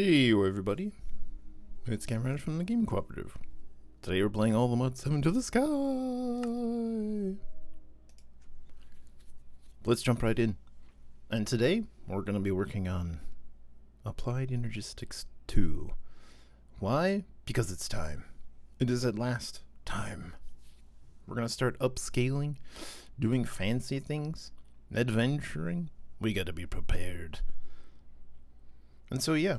Hey everybody, it's Cameron from the Game Cooperative. Today we're playing all the mod 7 to the sky. Let's jump right in. And today we're going to be working on Applied Energistics 2. Why? Because it's time. It is at last time. We're going to start upscaling, doing fancy things, adventuring. We got to be prepared. And so yeah,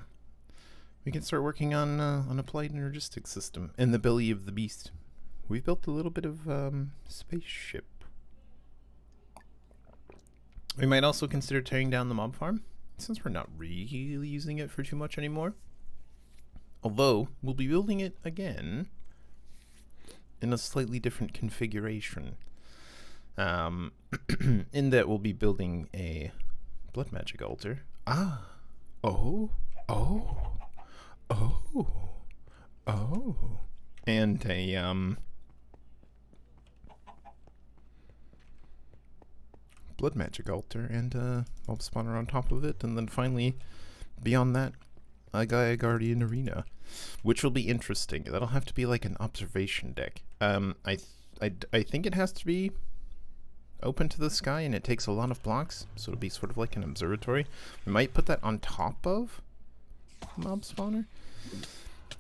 we can start working on an applied energistics system in the belly of the beast. We've built a little bit of spaceship. We might also consider tearing down the mob farm, since we're not really using it for too much anymore. Although, we'll be building it again in a slightly different configuration. In that we'll be building a blood magic altar. And a blood magic altar and a mob spawner on top of it, and then finally beyond that a Gaia Guardian arena, which will be interesting. That'll have to be like an observation deck. I think it has to be open to the sky, and it takes a lot of blocks, so it'll be sort of like an observatory. We might put that on top of mob spawner.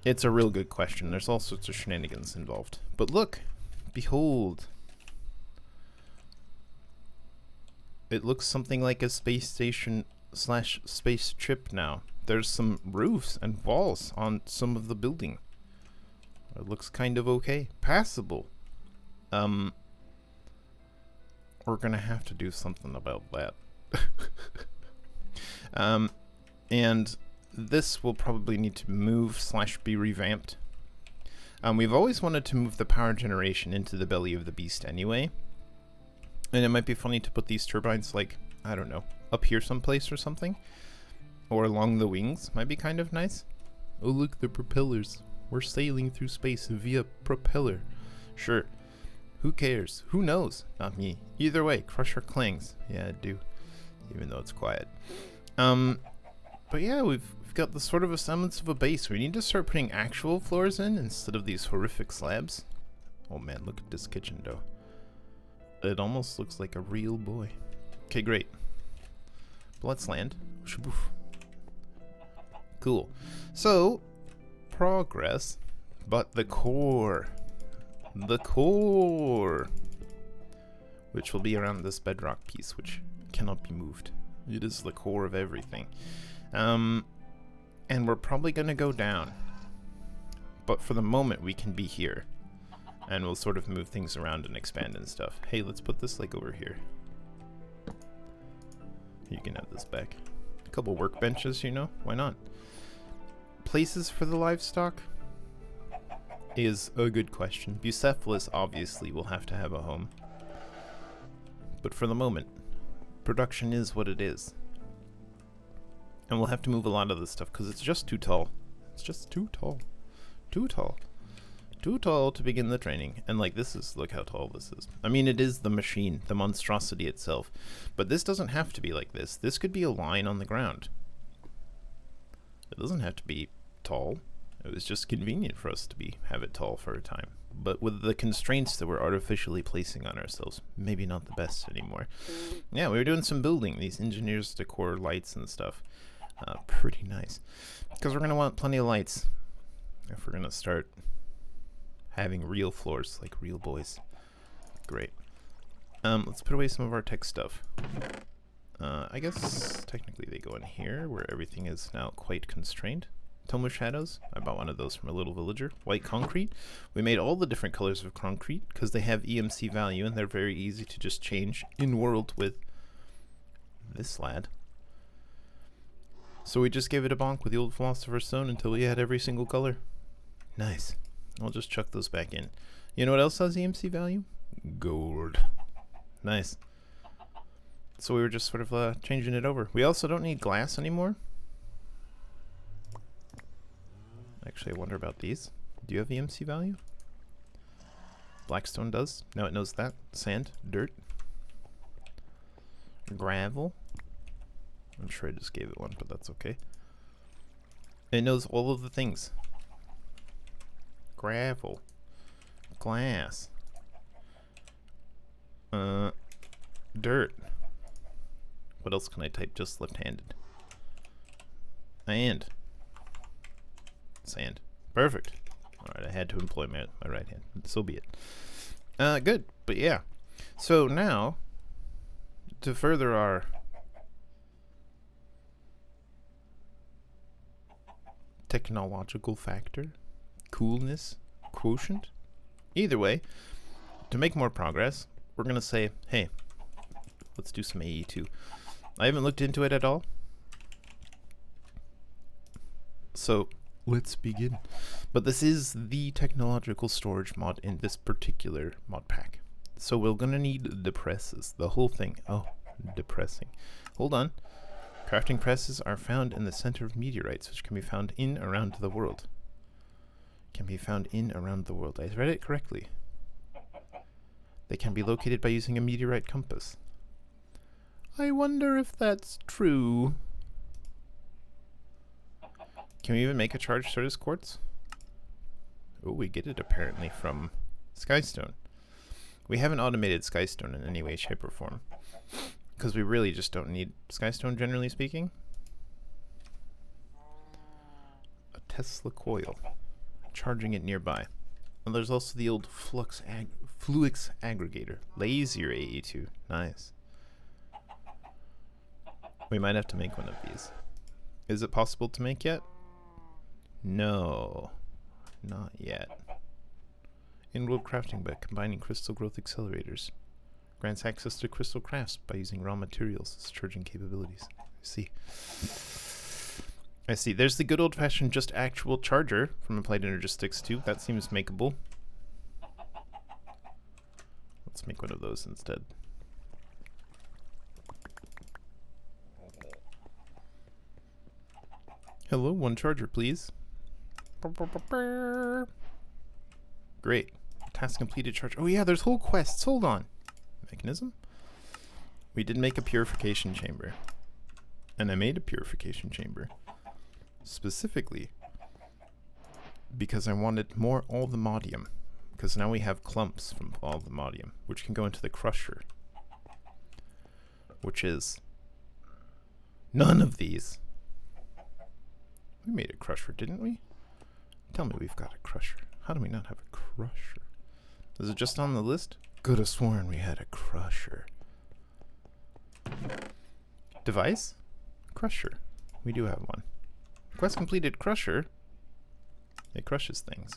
It's a real good question. There's all sorts of shenanigans involved. But look, behold, it looks something like a space station / space trip now. There's some roofs and walls on some of the building. It looks kind of okay, passable. We're gonna have to do something about that. And this will probably need to move / be revamped. We've always wanted to move the power generation into the belly of the beast anyway. And it might be funny to put these turbines, like, I don't know, up here someplace or something. Or along the wings. Might be kind of nice. Oh look, the propellers. We're sailing through space via propeller. Sure. Who cares? Who knows? Not me. Either way, Crusher clings. Yeah, I do. Even though it's quiet. But yeah, we've got the sort of a semblance of a base. We need to start putting actual floors in instead of these horrific slabs. Oh man, look at this kitchen though. It almost looks like a real boy. Okay, great. But let's land. Shaboof. Cool. So, progress, but the core. The core, which will be around this bedrock piece, which cannot be moved. It is the core of everything. And we're probably gonna go down, but for the moment we can be here, and we'll sort of move things around and expand and stuff. Hey, let's put this like over here. You can have this back. A couple workbenches, you know, why not? Places for the livestock is a good question. Bucephalus obviously will have to have a home. But for the moment, production is what it is. And we'll have to move a lot of this stuff because it's just too tall. It's just too tall. Too tall. Too tall to begin the training. And like this is, look how tall this is. I mean, it is the machine, the monstrosity itself. But this doesn't have to be like this. This could be a line on the ground. It doesn't have to be tall. It was just convenient for us to have it tall for a time. But with the constraints that we're artificially placing on ourselves, maybe not the best anymore. Yeah, we were doing some building, these engineers decor lights and stuff. Pretty nice. Because we're going to want plenty of lights if we're going to start having real floors like real boys. Great. Let's put away some of our tech stuff. I guess technically they go in here where everything is now quite constrained. Tome of Shadows. I bought one of those from a little villager. White concrete. We made all the different colors of concrete because they have EMC value and they're very easy to just change in world with this lad. So we just gave it a bonk with the old Philosopher's Stone until we had every single color. Nice. I'll just chuck those back in. You know what else has EMC value? Gold. Nice. So we were just sort of changing it over. We also don't need glass anymore. Actually, I wonder about these. Do you have EMC value? Blackstone does. Now it knows that. Sand, dirt, gravel. I'm sure I just gave it one, but that's okay. It knows all of the things. Gravel. Glass. Dirt. What else can I type just left-handed? And. Sand. Perfect. Alright, I had to employ my right hand. So be it. Good. But yeah. So now, to further our technological factor, coolness, quotient, either way, to make more progress, we're going to say, hey, let's do some AE2. I haven't looked into it at all. So let's begin. But this is the technological storage mod in this particular mod pack. So we're going to need the presses, the whole thing. Oh, depressing. Hold on. Crafting presses are found in the center of meteorites, which can be found in around the world. Can be found in around the world. I read it correctly. They can be located by using a meteorite compass. I wonder if that's true. Can we even make a charged Certus quartz? Oh, we get it apparently from Skystone. We haven't automated Skystone in any way, shape, or form. Because we really just don't need Skystone, generally speaking. A Tesla coil. Charging it nearby. And there's also the old Fluix aggregator. Lazier AE2. Nice. We might have to make one of these. Is it possible to make yet? No. Not yet. In-world crafting by combining crystal growth accelerators. Grants access to crystal crafts by using raw materials as charging capabilities. I see. There's the good old-fashioned just actual charger from Applied Energistics 2. That seems makeable. Let's make one of those instead. Hello, one charger, please. Great. Task completed charge. Oh yeah, there's whole quests. Hold on. Mechanism? We did make a purification chamber. And I made a purification chamber. Specifically because I wanted more allthemodium. Because now we have clumps from allthemodium, which can go into the crusher. Which is none of these. We made a crusher, didn't we? Tell me we've got a crusher. How do we not have a crusher? Is it just on the list? Could have sworn we had a crusher. Device? Crusher. We do have one. Quest completed crusher. It crushes things.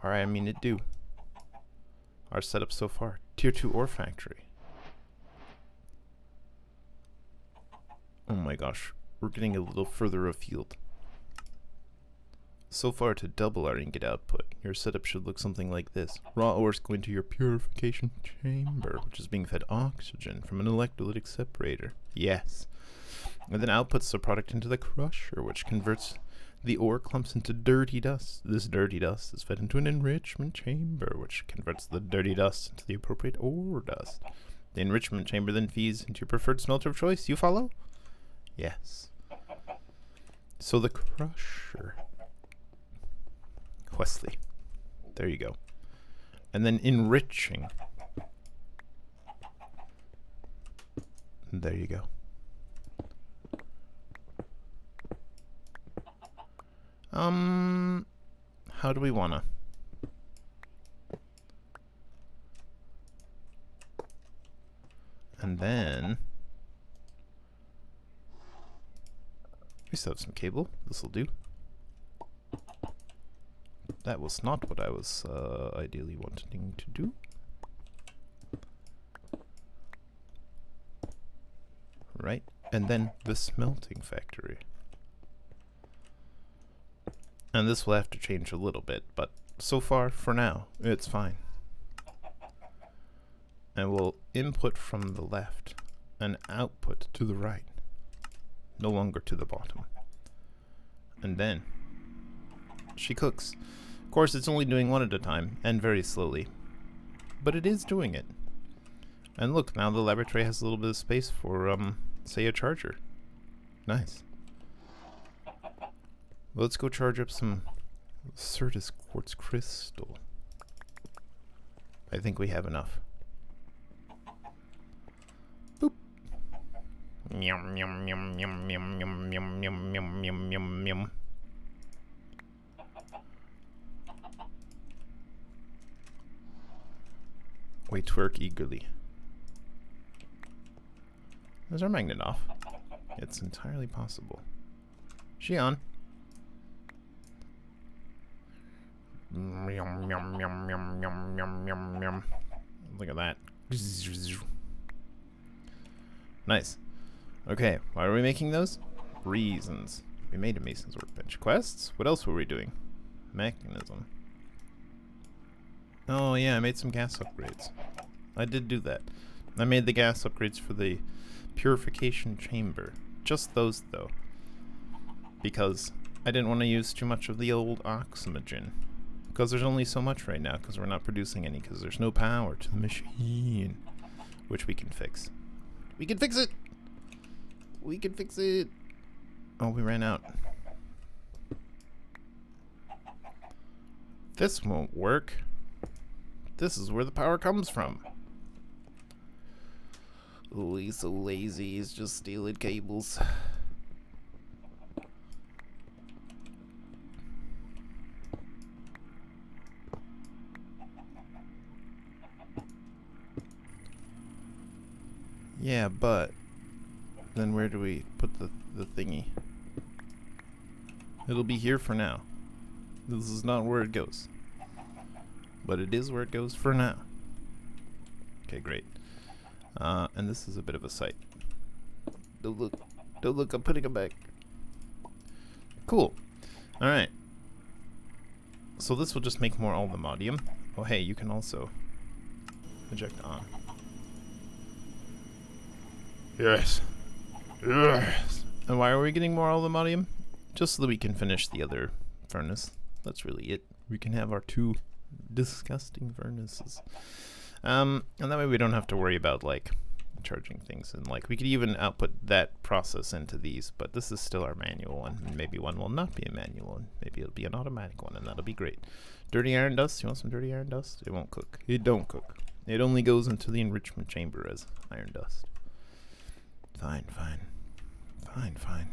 Alright, I mean it do. Our setup so far. Tier 2 ore factory. Oh my gosh. We're getting a little further afield. So far, to double our ingot output, your setup should look something like this. Raw ores go into your purification chamber, which is being fed oxygen from an electrolytic separator. Yes. And then outputs the product into the crusher, which converts the ore clumps into dirty dust. This dirty dust is fed into an enrichment chamber, which converts the dirty dust into the appropriate ore dust. The enrichment chamber then feeds into your preferred smelter of choice. You follow? Yes. So the crusher. Wesley. There you go. And then enriching. There you go. How do we wanna? And then we still have some cable. This'll do. That was not what I was ideally wanting to do. Right, and then the smelting factory. And this will have to change a little bit, but so far, for now, it's fine. And we'll input from the left and output to the right. No longer to the bottom. And then she cooks. Of course, it's only doing one at a time, and very slowly. But it is doing it. And look, now the laboratory has a little bit of space for, say, a charger. Nice. Let's go charge up some Certus quartz crystal. I think we have enough. Boop. Yum yum yum yum yum yum yum yum yum yum yum yum. We twerk eagerly. Is our magnet off? It's entirely possible. She on? Yum yum yum yum yum yum yum yum. Look at that. Nice. Okay, why are we making those? Reasons. We made a Mason's workbench. Quests? What else were we doing? Mechanism. Oh yeah, I made some gas upgrades. I did do that. I made the gas upgrades for the purification chamber. Just those though. Because I didn't want to use too much of the old oxygen. Because there's only so much right now, because we're not producing any, because there's no power to the machine. Which we can fix. We can fix it! We can fix it! Oh, we ran out. This won't work. This is where the power comes from. Oh, he's so lazy, he's just stealing cables. Yeah, but then where do we put the thingy? It'll be here for now. This is not where it goes. But it is where it goes for now. Okay, great. And this is a bit of a sight. Don't look, I'm putting it back. Cool. Alright. So this will just make more aluminium. Oh hey, you can also eject on. Yes. Yes. And why are we getting more aluminium? Just so that we can finish the other furnace. That's really it. We can have our 2 disgusting furnaces. And that way we don't have to worry about like charging things, and like we could even output that process into these, but this is still our manual one, and maybe one will not be a manual one, maybe it'll be an automatic one, and that'll be great. Dirty iron dust, you want some dirty iron dust? It won't cook. It don't cook. It only goes into the enrichment chamber as iron dust. Fine, fine. Fine, fine.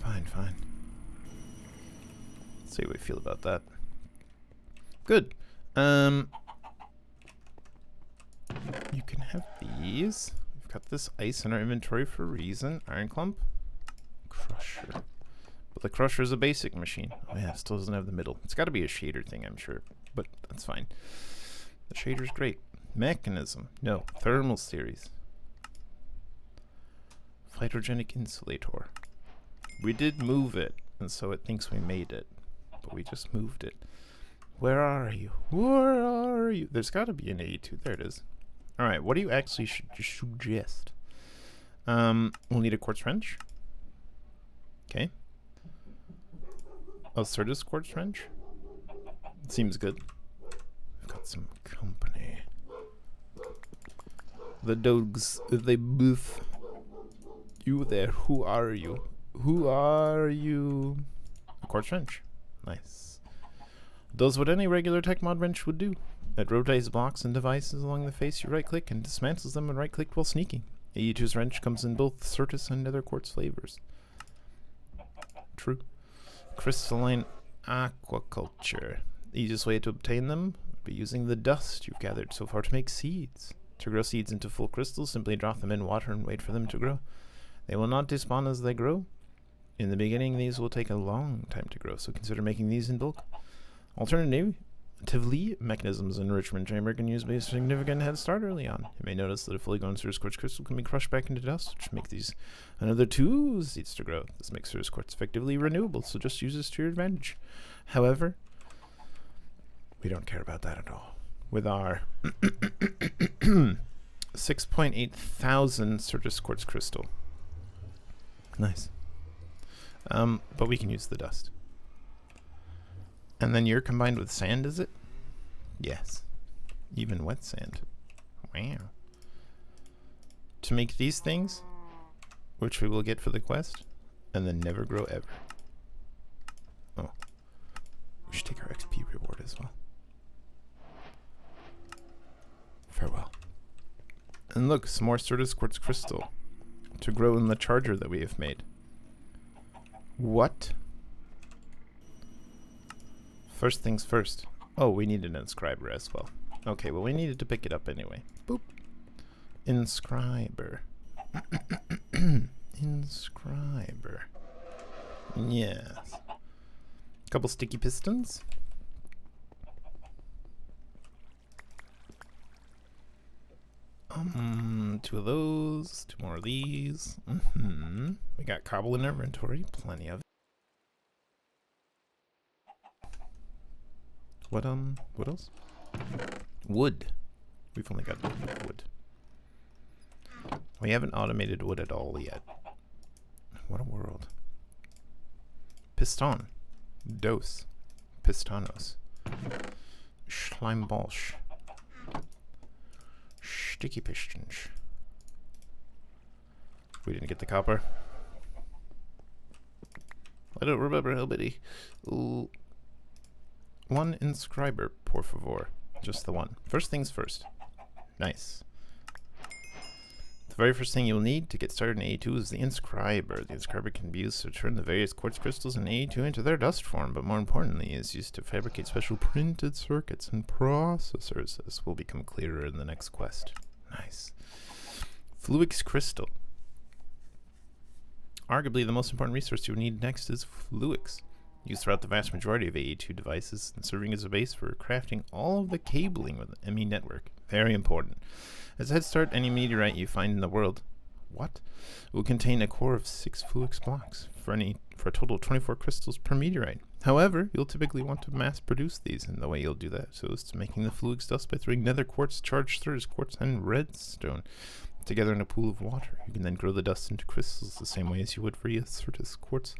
Fine, fine. Let's see how we feel about that. Good. You can have these. We've got this ice in our inventory for a reason. Iron clump. Crusher. But the crusher is a basic machine. Oh yeah, it still doesn't have the middle. It's got to be a shader thing, I'm sure. But that's fine. The shader's great. Mechanism. No. Thermal series. Phytogenic insulator. We did move it, and so it thinks we made it. But we just moved it. Where are you? Where are you? There's got to be an AE2. There it is. Alright, what do you actually suggest? We'll need a quartz wrench. Okay. A Certus quartz wrench. Seems good. We've got some company. The dogs, they booth. You there, who are you? Who are you? A quartz wrench. Nice. Does what any regular tech mod wrench would do. It rotates blocks and devices along the face. You right click and dismantles them and right click while sneaking. AE2's wrench comes in both Certus and nether quartz flavors. True. Crystalline aquaculture. The easiest way to obtain them would be using the dust you've gathered so far to make seeds. To grow seeds into full crystals, simply drop them in water and wait for them to grow. They will not despawn as they grow. In the beginning, these will take a long time to grow, so consider making these in bulk. Alternatively, mechanisms enrichment chamber can use a significant head start early on. You may notice that a fully grown Certus quartz crystal can be crushed back into dust, which makes these another 2 seeds to grow. This makes Certus quartz effectively renewable, so just use this to your advantage. However, we don't care about that at all. With our 6.8 thousand Certus quartz crystal. Nice. But we can use the dust. And then you're combined with sand, is it? Yes. Even wet sand. Wow. To make these things, which we will get for the quest, and then never grow ever. should take our XP reward as well. Farewell. And look, some more Certus Quartz Crystal to grow in the charger that we have made. What? First things first. Oh, we need an inscriber as well. Okay, well we needed to pick it up anyway. Boop. Inscriber. Inscriber. Yes. Couple sticky pistons. Two of those, two more of these. We got cobble in our inventory, plenty of it. What else? Wood. We've only got wood. We haven't automated wood at all yet. What a world. Piston. Dose. Pistanos. Schleimbolsch. Sticky pistons. We didn't get the copper. I don't remember how many. Ooh. One inscriber, por favor. Just the one. First things first. Nice. The very first thing you'll need to get started in AE2 is the inscriber. The inscriber can be used to turn the various quartz crystals in AE2 into their dust form, but more importantly is used to fabricate special printed circuits and processors. This will become clearer in the next quest. Nice. Fluix crystal. Arguably the most important resource you will need next is Fluix. Used throughout the vast majority of AE2 devices and serving as a base for crafting all of the cabling with the ME network. Very important. As a head start, any meteorite you find in the world will contain a core of 6 Fluix blocks for a total of 24 crystals per meteorite. However, you'll typically want to mass produce these, and the way you'll do that so is to making the Fluix dust by throwing nether quartz, charged Certus quartz, and redstone together in a pool of water. You can then grow the dust into crystals the same way as you would for a Certus quartz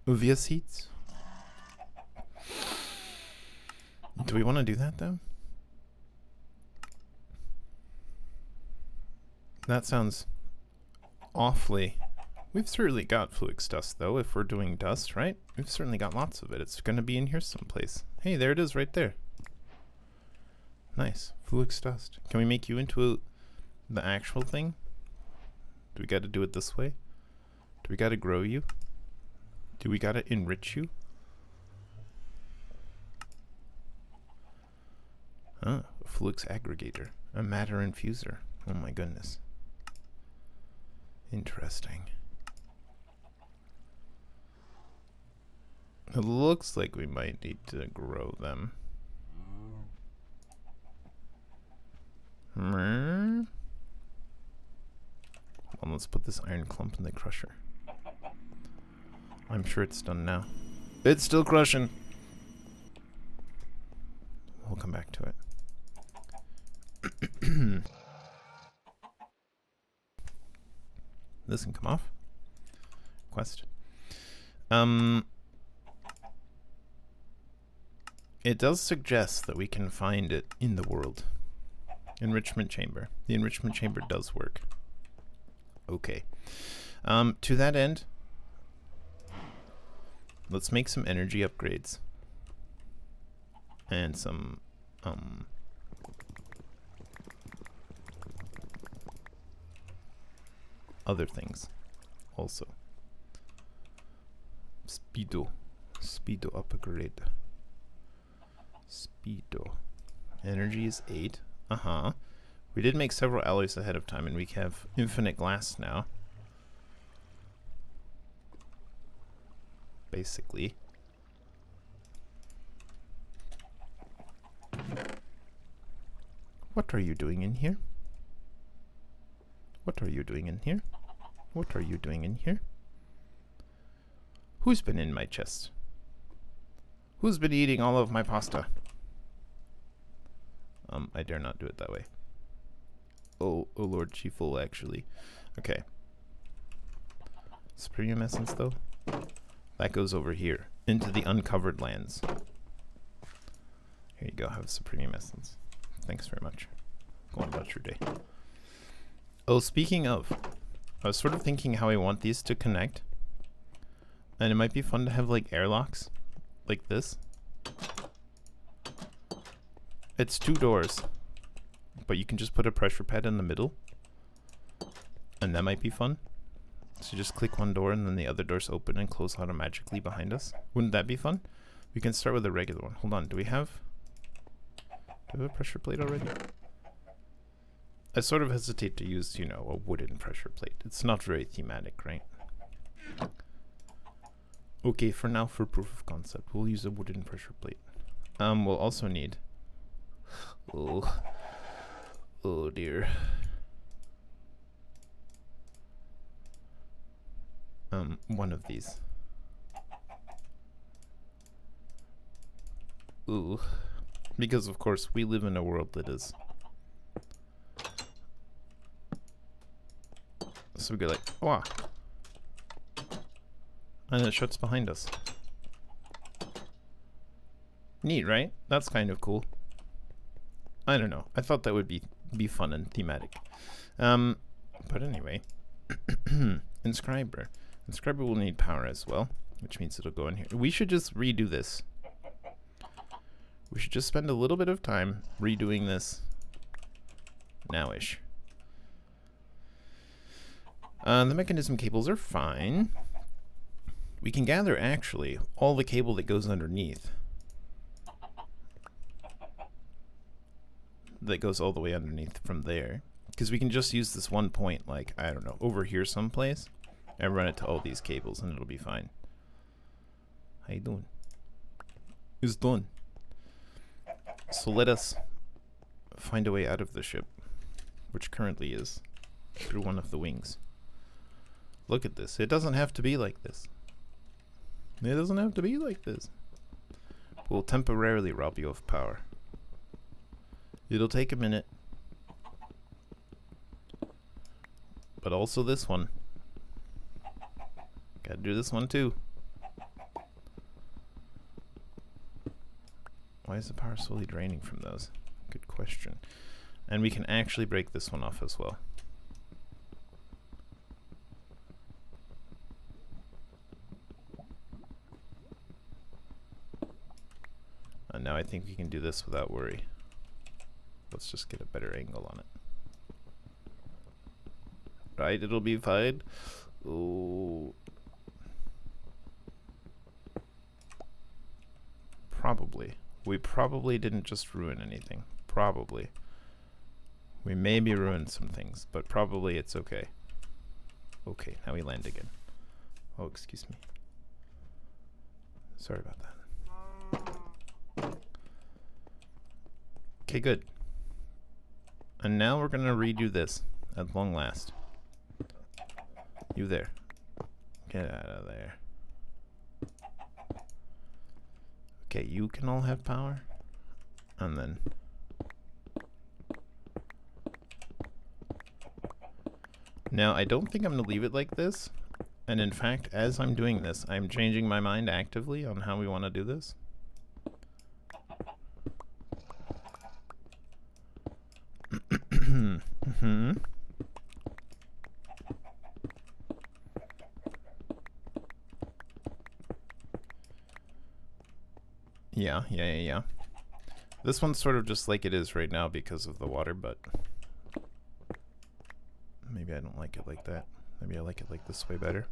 via seeds. Do we want to do that though? That sounds awfully... We've certainly got Fluix dust though, if we're doing dust, right? We've certainly got lots of it. It's going to be in here someplace. Hey, there it is right there. Nice. Fluix dust. Can we make you into the actual thing? Do we got to do it this way? Do we got to grow you? Do we got to enrich you? A Fluix aggregator. A matter infuser. Oh my goodness. Interesting. It looks like we might need to grow them. Well, let's put this iron clump in the crusher. I'm sure it's done now. It's still crushing. We'll come back to it. This can come off. Quest. It does suggest that we can find it in the world. Enrichment chamber. The enrichment chamber does work. Okay. To that end, let's make some energy upgrades. And some, other things also. Speedo upgrade. Speedo. Energy is 8. We did make several alloys ahead of time and we have infinite glass now. Basically. What are you doing in here? What are you doing in here? What are you doing in here? Who's been in my chest? Who's been eating all of my pasta? I dare not do it that way. Oh Lord Chieful, actually. Okay. Supreme Essence, though? That goes over here, into the uncovered lands. Here you go, have Supreme Essence. Thanks very much. Go on about your day. Oh, speaking of, I was sort of thinking how I want these to connect. And it might be fun to have, like, airlocks like this. It's 2 doors, but you can just put a pressure pad in the middle, and that might be fun. So just click one door and then the other doors open and close automatically behind us. Wouldn't that be fun? We can start with a regular one. Hold on, do we have a pressure plate already? I sort of hesitate to use, you know, a wooden pressure plate. It's not very thematic, right? Okay, for now, for proof of concept, we'll use a wooden pressure plate. We'll also need... Oh dear. One of these. Ooh. Because of course we live in a world that is... So we go like, wow. And it shuts behind us. Neat, right? That's kind of cool. I don't know. I thought that would be fun and thematic. But anyway. Inscriber. Inscriber will need power as well, which means it'll go in here. We should just redo this. We should just spend a little bit of time redoing this now-ish. The mechanism cables are fine. We can gather, actually, all the cable that goes underneath. That goes all the way underneath from there. Because we can just use this one point, like, I don't know, over here someplace, and run it to all these cables, and it'll be fine. How you doing? It's done. So let us find a way out of the ship, which currently is through one of the wings. Look at this. It doesn't have to be like this. It doesn't have to be like this. We'll temporarily rob you of power. It'll take a minute. But also this one. Gotta do this one too. Why is the power slowly draining from those? Good question. And we can actually break this one off as well. And now I think we can do this without worry. Let's just get a better angle on it. Right, it'll be fine. Oh. Probably. We probably didn't just ruin anything. Probably. We maybe ruined some things, but probably it's okay. Okay, now we land again. Oh, excuse me. Sorry about that. Okay, good. And now we're gonna redo this at long last. You there. Get out of there. Okay, you can all have power. And then... Now, I don't think I'm gonna leave it like this. And in fact, as I'm doing this, I'm changing my mind actively on how we want to do this. Yeah. This one's sort of just like it is right now because of the water, but maybe I don't like it like that. Maybe I like it like this way better.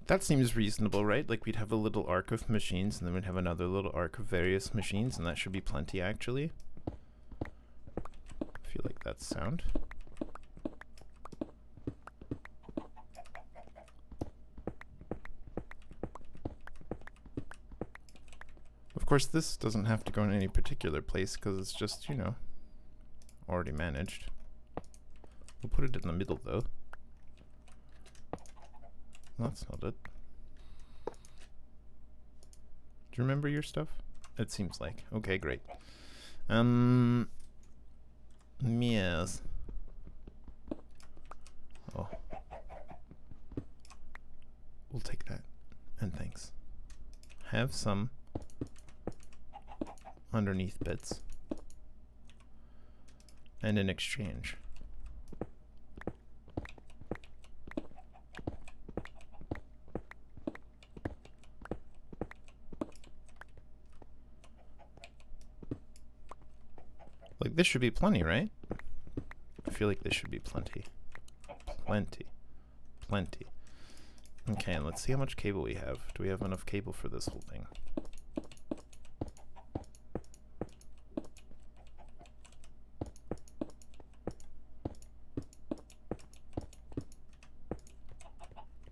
That seems reasonable, right? Like we'd have a little arc of machines and then we'd have another little arc of various machines, and that should be plenty actually. I feel like that's sound. Of course, this doesn't have to go in any particular place because it's just, you know, already managed. We'll put it in the middle, though. That's not it. Do you remember your stuff? It seems like. Okay, great. Yes. Oh. We'll take that. And thanks. Have some underneath bits. And in exchange, Like, this should be plenty, right? I feel like this should be plenty. Plenty. Plenty. Okay, let's see how much cable we have. Do we have enough cable for this whole thing?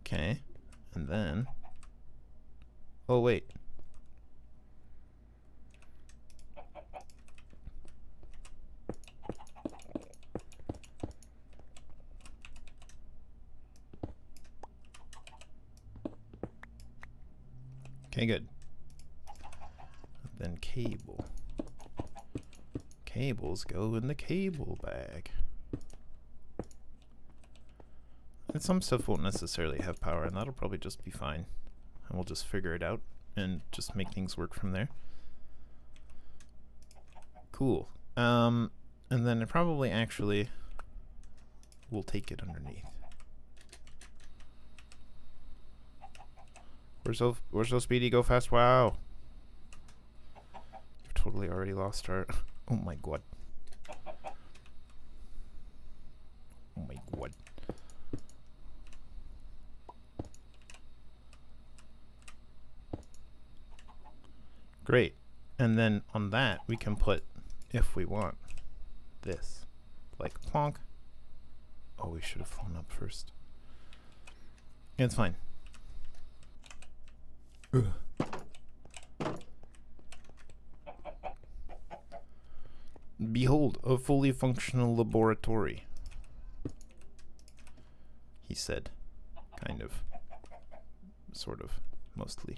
Okay, and then... Oh, wait. Okay, good. Then cable. Cables go in the cable bag. And some stuff won't necessarily have power, and that'll probably just be fine. And we'll just figure it out and just make things work from there. Cool. And then it probably actually will take it underneath. We're so speedy, go fast, wow. We've totally already lost our... Oh my god. Oh my god. Great. And then on that, we can put, if we want, this. Like, plonk. Oh, we should have flown up first. It's fine. Ugh. Behold, a fully functional laboratory, he said. Kind of. Sort of. Mostly.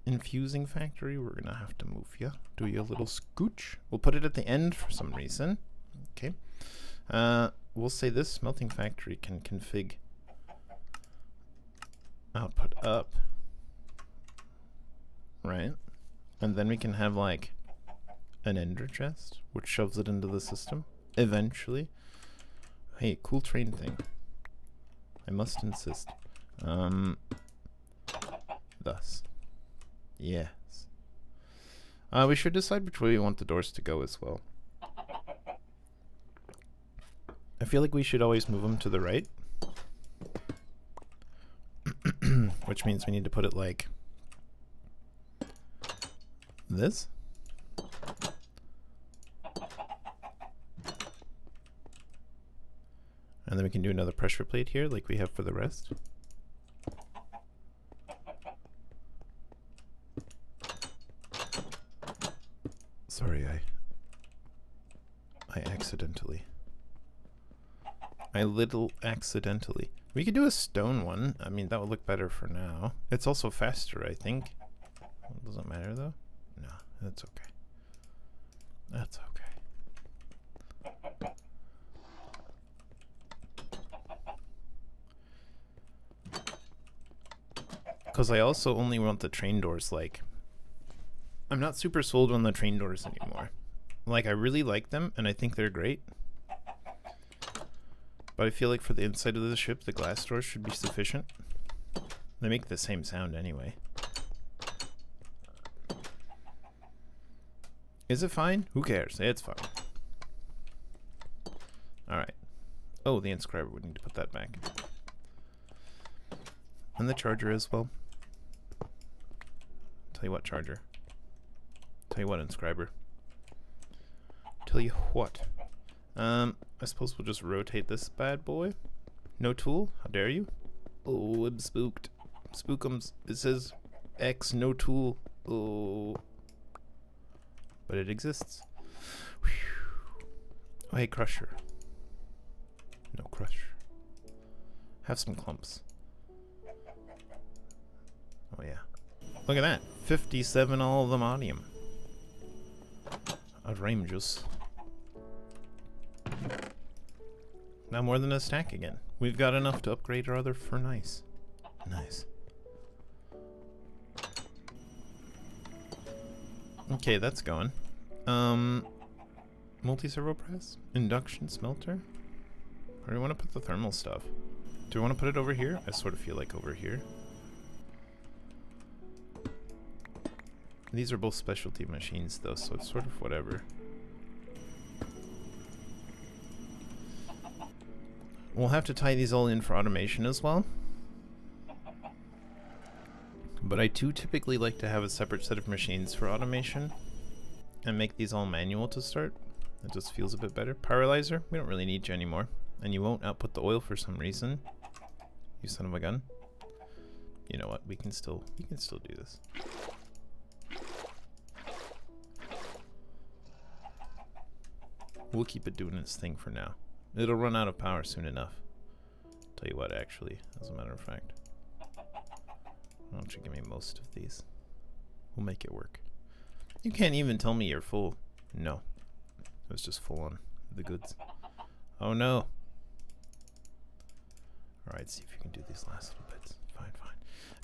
Infusing factory, we're gonna have to move ya. Do you a little scooch? We'll put it at the end for some reason. Okay. We'll say this smelting factory can config output up. Right? And then we can have like an ender chest, which shoves it into the system. Eventually. Hey, cool train thing. I must insist. Thus. Yes. We should decide which way we want the doors to go as well. I feel like we should always move them to the right. Which means we need to put it like this. And then we can do another pressure plate here like we have for the rest. Sorry, I accidentally. I little accidentally. We could do a stone one. I mean, that would look better for now. It's also faster, I think. It doesn't matter though. No, that's okay. That's okay. Because I also only want the train doors, like... I'm not super sold on the train doors anymore. Like, I really like them, and I think they're great. But I feel like for the inside of the ship, the glass doors should be sufficient. They make the same sound anyway. Is it fine? Who cares? It's fine. Alright. Oh, the inscriber would need to put that back. And the charger as well. Tell you what, charger. Tell you what, inscriber. Tell you what. I suppose we'll just rotate this bad boy. No tool? How dare you? Oh, I'm spooked. Spookums. It says X, no tool. Oh. But it exists. Whew. Oh, hey, crusher. No crush. Have some clumps. Oh, yeah. Look at that. 57 aluminium. Outrageous. Now more than a stack again. We've got enough to upgrade our other furnace. Nice. Okay, that's going. Multi-servo press? Induction smelter? Or do we want to put the thermal stuff? Do we want to put it over here? I sort of feel like over here. These are both specialty machines though, so it's sort of whatever. we'll have to tie these all in for automation as well. But I do typically like to have a separate set of machines for automation and make these all manual to start. It just feels a bit better. Pyrolyzer, we don't really need you anymore. And you won't output the oil for some reason. You son of a gun. You know what? We can still do this. We'll keep it doing its thing for now. It'll run out of power soon enough. Tell you what, actually, as a matter of fact. Why don't you give me most of these? We'll make it work. You can't even tell me you're full. No. It was just full on the goods. Oh no. Alright, see if you can do these last little bits. Fine, fine.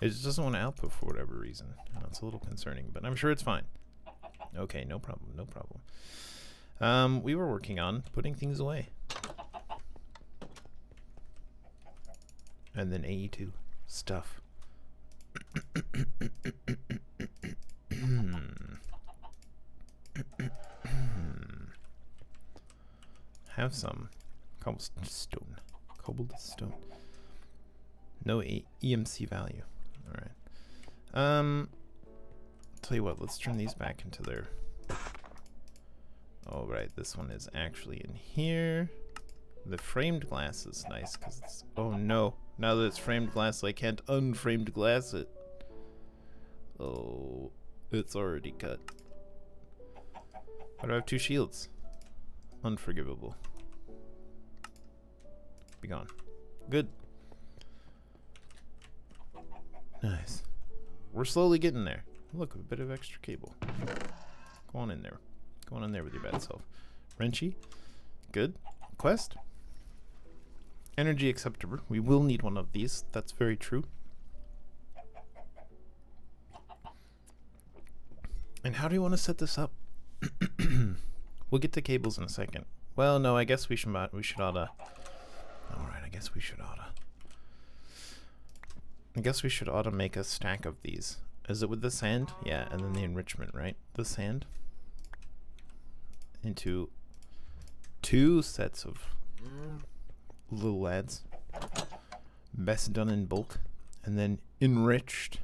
It just doesn't want to output for whatever reason. And that's a little concerning, but I'm sure it's fine. Okay, no problem, no problem. We were working on putting things away. And then AE2 stuff. Have some cobblestone. Cobblestone. No EMC value. Alright. Tell you what, let's turn these back into their... Oh, right, this one is actually in here. The framed glass is nice because it's... Oh no, now that it's framed glass, I can't unframed glass it. Oh, it's already cut. Why do I have 2 shields? Unforgivable. Be gone. Good. Nice. We're slowly getting there. Look, a bit of extra cable. Go on in there. Go on in there with your bad self. Wrenchy. Good. Quest. Energy acceptor. We will need one of these. That's very true. And how do you want to set this up? We'll get to cables in a second. Well, no, I guess we should oughta. Alright, I guess we should oughta make a stack of these. Is it with the sand? Yeah, and then the enrichment, right? The sand. Into 2 sets of little lads. Best done in bulk. And then enriched.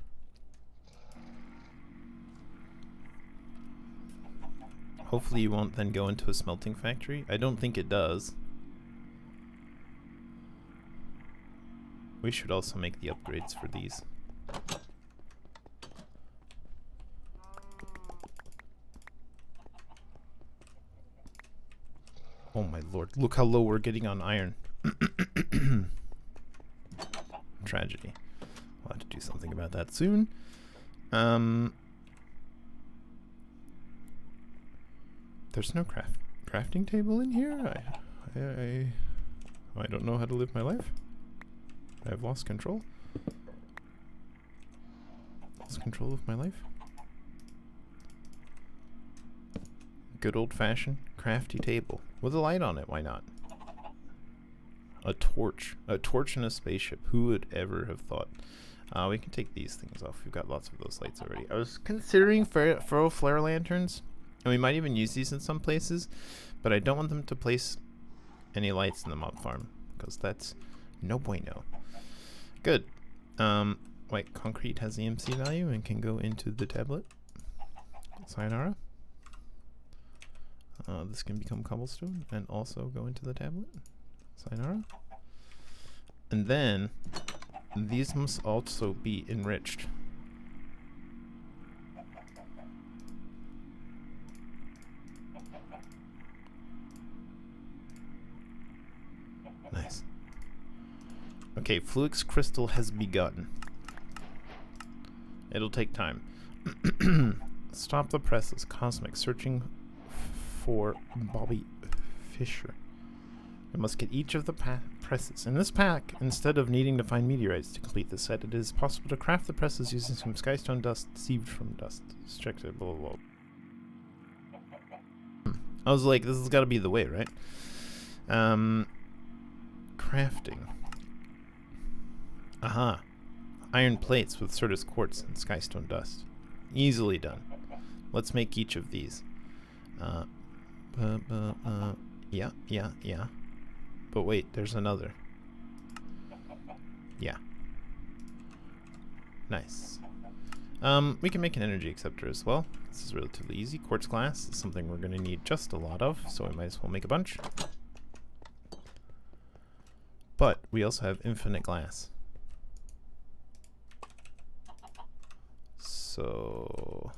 Hopefully you won't then go into a smelting factory. I don't think it does. We should also make the upgrades for these. Oh my lord, look how low we're getting on iron. Tragedy. We'll have to do something about that soon. There's no crafting table in here? I don't know how to live my life. I've lost control. Lost control of my life. Good old-fashioned crafty table. With a light on it, why not? A torch. A torch in a spaceship. Who would ever have thought? We can take these things off. We've got lots of those lights already. I was considering furrow flare lanterns. And we might even use these in some places. But I don't want them to place any lights in the mob farm. Because that's no bueno. Good. Wait, concrete has EMC value and can go into the tablet. Sayonara. This can become cobblestone and also go into the tablet. Sayonara. And then these must also be enriched. Nice. Okay, Fluix crystal has begun. It'll take time. Stop the presses. Cosmic. Searching for Bobby Fischer. We must get each of the presses. In this pack, instead of needing to find meteorites to complete the set, it is possible to craft the presses using some skystone dust sieved from dust. Extracted, blah, blah, blah. I was like, this has got to be the way, right? Crafting. Aha. Iron plates with Certus quartz and skystone dust. Easily done. Let's make each of these. Yeah. But wait, there's another. Yeah. Nice. We can make an energy acceptor as well. This is relatively easy. Quartz glass is something we're going to need just a lot of, so we might as well make a bunch. But we also have infinite glass. So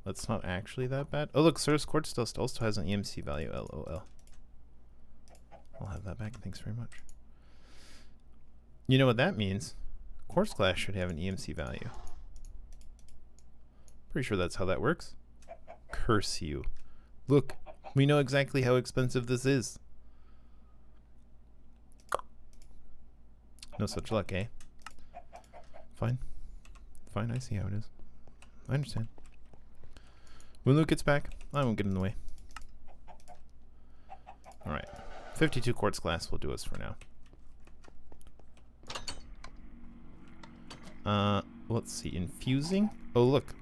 that's not actually that bad. Oh look, Source Quartz Dust also has an EMC value, LOL. I'll have that back, thanks very much. You know what that means? Quartz glass should have an EMC value. Pretty sure that's how that works. Curse you. Look, we know exactly how expensive this is. No such luck, eh? Fine. Fine, I see how it is. I understand. When Luke gets back, I won't get in the way. Alright. 52 quartz glass will do us for now. Let's see. Infusing? Oh, look.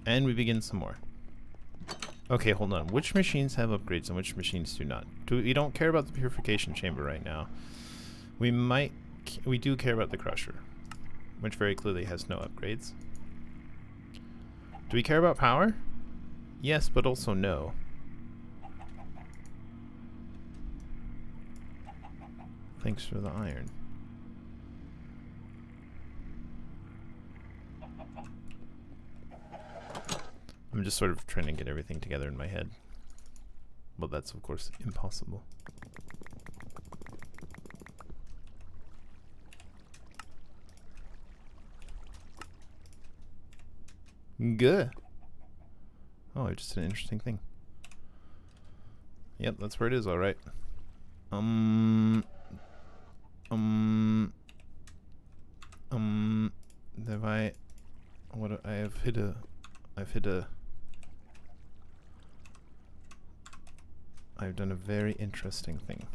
And we begin some more. Okay, hold on. Which machines have upgrades and which machines do not? We don't care about the purification chamber right now. We do care about the crusher, which very clearly has no upgrades. Do we care about power? Yes, but also no. Thanks for the iron. I'm just sort of trying to get everything together in my head. Well, that's of course impossible. Good. Oh, I just did an interesting thing. Yep, that's where it is, alright. Have I... What... I've hit a... I've done a very interesting thing.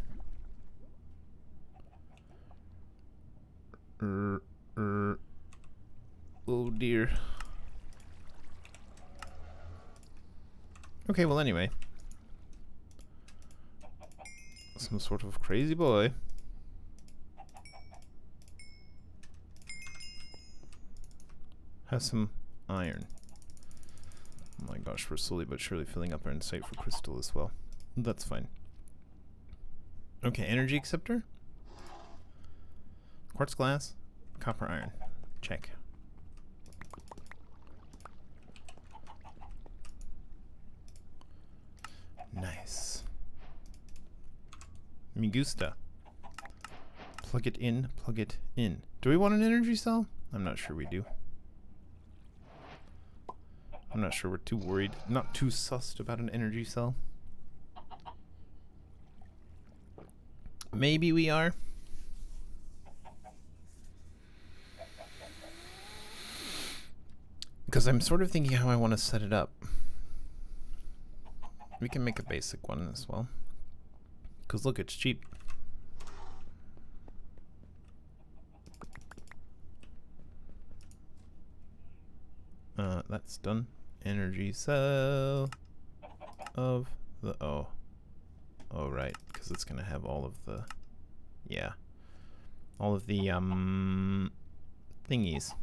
Oh dear. Okay, well anyway. Some sort of crazy boy. Has some iron. Oh my gosh, we're slowly but surely filling up our insight for crystal as well. That's fine. Okay, energy acceptor. Quartz glass. Copper iron. Check. Nice. Me gusta. Plug it in, plug it in. Do we want an energy cell? I'm not sure we do. I'm not sure we're too worried. Not too sussed about an energy cell. Maybe we are. Because I'm sort of thinking how I want to set it up. We can make a basic one as well. Because look, it's cheap. That's done. Energy cell of the... Oh, right. Because it's going to have all of the... Yeah. All of the, thingies.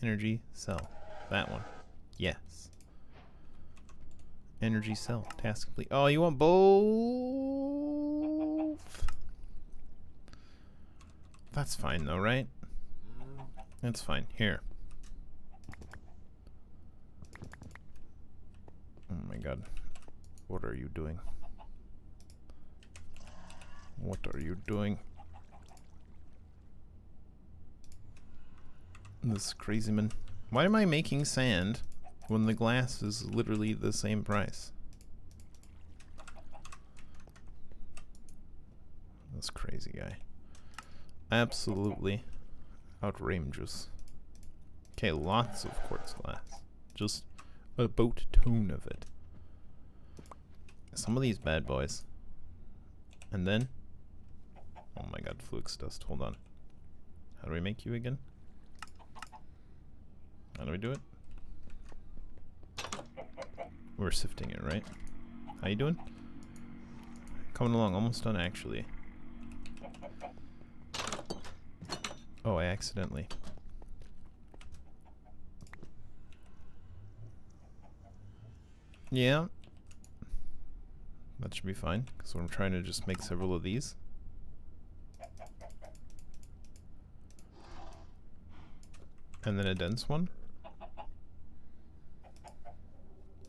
Energy cell. That one. Yes. Energy cell. Task complete. Oh, you want both? That's fine though, right? That's fine. Here. Oh my god. What are you doing? What are you doing? This crazy man. Why am I making sand when the glass is literally the same price? This crazy guy. Absolutely outrageous. Okay, lots of quartz glass. Just a boat ton of it. Some of these bad boys. And then... Oh my god, flux dust. Hold on. How do we make you again? How do we do it? We're sifting it, right? How you doing? Coming along, almost done actually. Oh, I accidentally. Yeah. That should be fine, because I'm trying to just make several of these. And then a dense one.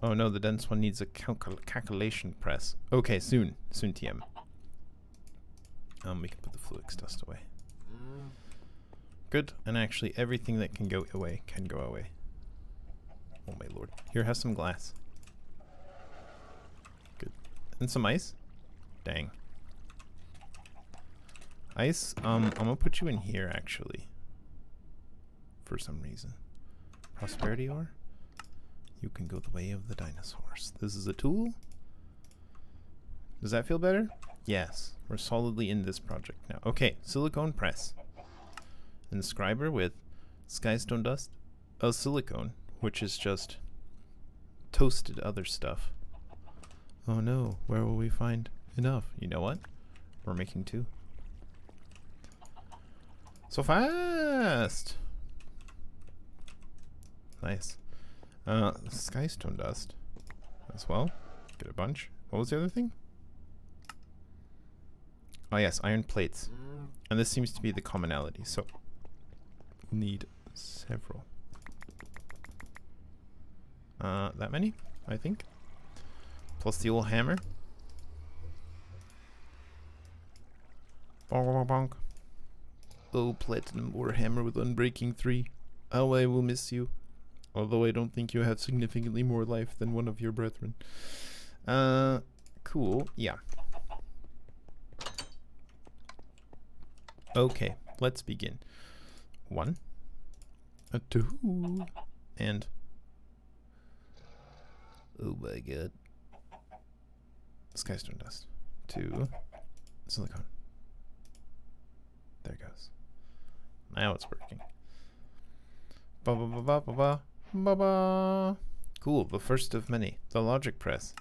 Oh no, the dense one needs a calculation press. Okay, soon. Soon, TM. We can put the Fluix dust away. Good, and actually everything that can go away can go away. Oh my lord. Here, have some glass. Good. And some ice? Dang. Ice, I'm gonna put you in here actually. For some reason. Prosperity ore? You can go the way of the dinosaurs. This is a tool? Does that feel better? Yes. We're solidly in this project now. Okay, silicone press. Inscriber with skystone dust. A silicone, which is just toasted other stuff. Oh no, where will we find enough? You know what? We're making 2. So fast! Nice. Skystone dust as well. Get a bunch. What was the other thing? Oh yes, iron plates. And this seems to be the commonality, so we'll need several. That many, I think. Plus the old hammer. Bonk, bonk, bonk. Oh, platinum ore hammer with unbreaking 3. How I will miss you. Although I don't think you have significantly more life than one of your brethren. Cool. Yeah. Okay, let's begin. 1, 2, and oh my god. Skystone dust. 2, silicone. There it goes. Now it's working. Ba ba ba ba ba ba ba ba. Cool, the first of many. The logic press.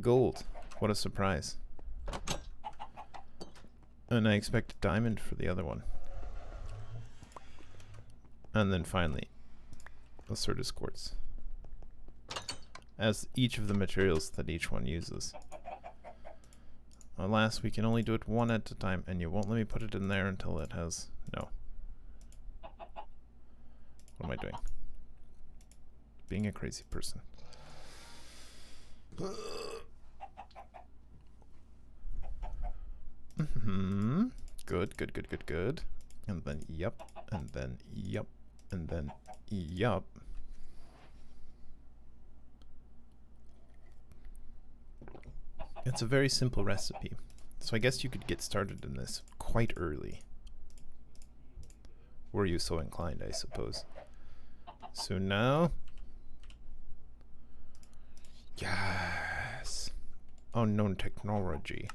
Gold. What a surprise. And I expect a diamond for the other one. And then finally, a Certus quartz. As each of the materials that each one uses. Alas, we can only do it one at a time, and you won't let me put it in there until it has... No. What am I doing? Being a crazy person. Good, good, good, good, good. And then yup, and then yup, and then yup. It's a very simple recipe, so I guess you could get started in this quite early. Were you so inclined, I suppose. So now... Yes! Unknown technology.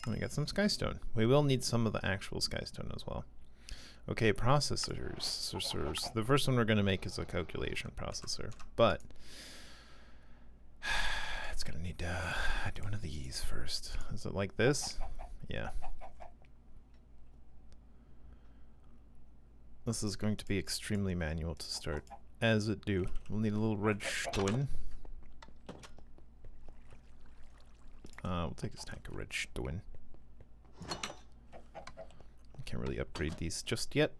We got some skystone. We will need some of the actual skystone as well. Okay, processors. The first one we're going to make is a calculation processor, but it's going to need to do one of these first. Is it like this? Yeah. This is going to be extremely manual to start. As it do. We'll need a little redstone. We'll take this tank of redstone. Can't really upgrade these just yet.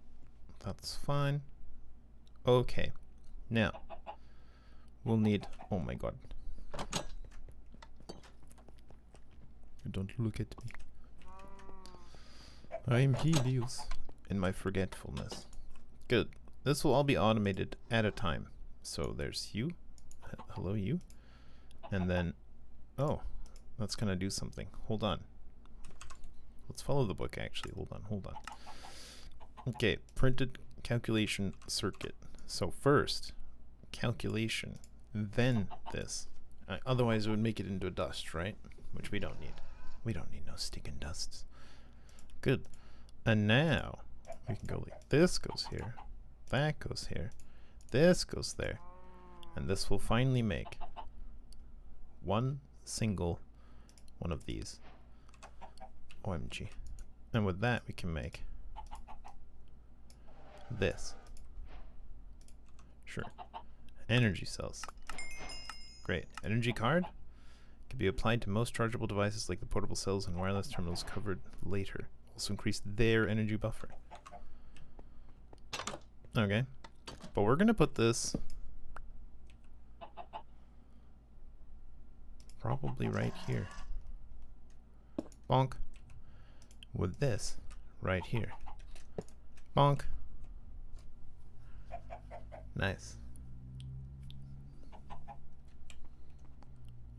That's fine. Okay. Now, we'll need... Oh my god. Don't look at me. I'm hideous in my forgetfulness. Good. This will all be automated at a time. So there's you. Hello, you. And then... Oh, that's gonna do something. Hold on. Let's follow the book, actually. Hold on. Okay, printed calculation circuit. So first, calculation, then this. Otherwise, it would make it into a dust, right? Which we don't need. We don't need no stinking dusts. Good. And now, we can go like this goes here, that goes here, this goes there, and this will finally make One single one of these. OMG. And with that, we can make this. Sure. Energy cells. Great. Energy card can be applied to most chargeable devices like the portable cells and wireless terminals covered later. Also increase their energy buffer. Okay. But we're going to put this probably right here. Bonk. With this right here. Bonk. Nice.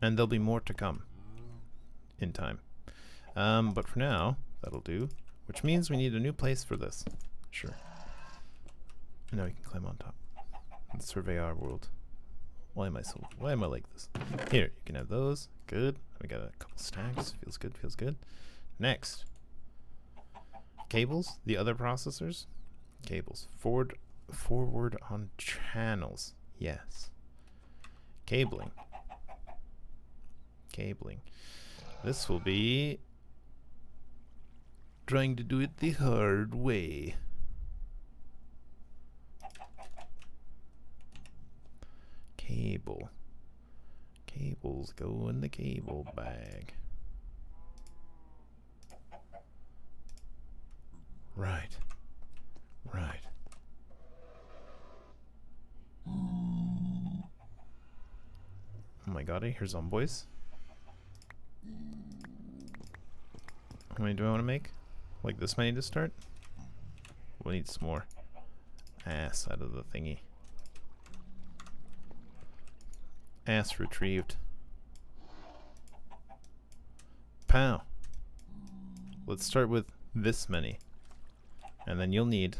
And there'll be more to come in time. But for now, that'll do. Which means we need a new place for this. Sure. And now we can climb on top and survey our world. Why am I like this? Here, you can have those. Good. We got a couple stacks. Feels good, feels good. Next. Cables, the other processors. Cables. Forward on channels. Yes. Cabling. This will be trying to do it the hard way. Cables go in the cable bag. Right. Oh my god, I hear zomboys. How many do I want to make? Like this many to start? We'll need some more ass out of the thingy. Ass retrieved. Pow. Let's start with this many. And then you'll need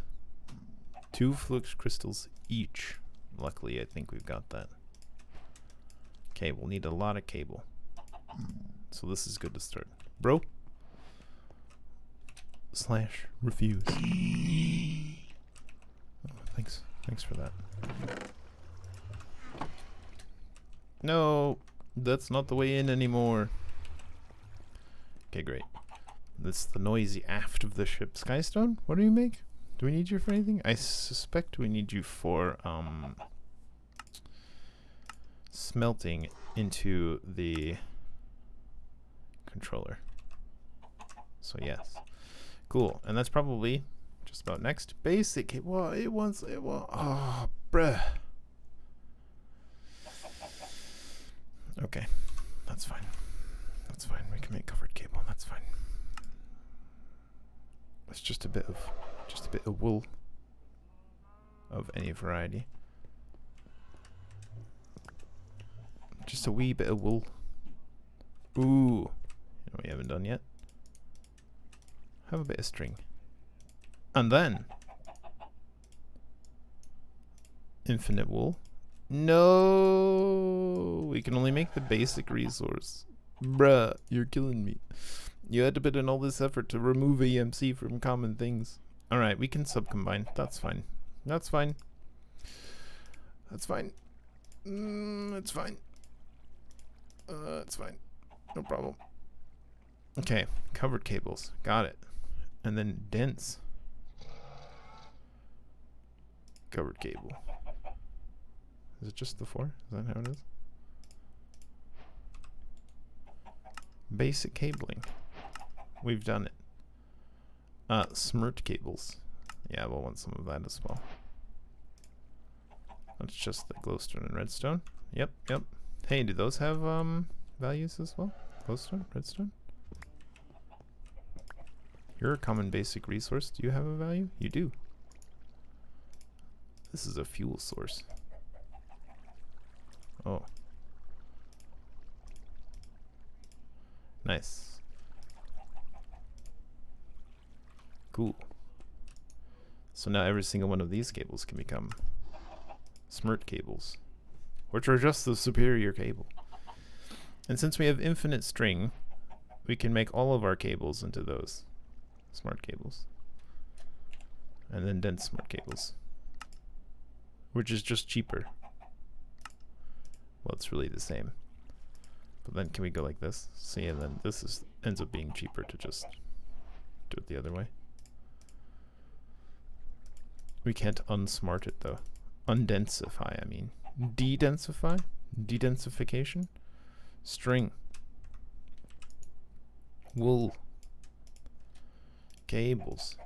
2 flux crystals each. Luckily, I think we've got that. Okay, we'll need a lot of cable. So this is good to start. Bro. / refuse. Oh, thanks for that. No, that's not the way in anymore. Okay, great. This is the noisy aft of the ship. Skystone, what do you make? Do we need you for anything? I suspect we need you for smelting into the controller. So yes. Cool. And that's probably just about next. Basic. Well, it was. Oh, bruh. Okay. That's fine. We can make covered cable. That's fine. It's just a bit of wool of any variety. Just a wee bit of wool. Ooh. You know what we haven't done yet? Have a bit of string. And then infinite wool. No, we can only make the basic resource. Bruh, you're killing me. You had to put in all this effort to remove EMC from common things. Alright, we can subcombine. That's fine. It's fine. It's fine. No problem. Okay, covered cables. Got it. And then dense covered cable. Is it just the 4? Is that how it is? Basic cabling. We've done it. Smirt cables. Yeah, we'll want some of that as well. That's just the glowstone and redstone. Yep. Hey, do those have values as well? Glowstone, redstone? You're a common basic resource. Do you have a value? You do. This is a fuel source. Oh. Nice. Cool. So now every single one of these cables can become smirt cables, which are just the superior cable. And since we have infinite string, we can make all of our cables into those smart cables. And then dense smart cables, which is just cheaper. Well, it's really the same. But then can we go like this? See, and then this is ends up being cheaper to just do it the other way. We can't unsmart it though. Undensify, I mean. De-densify? De-densification? String. Wool. Cables.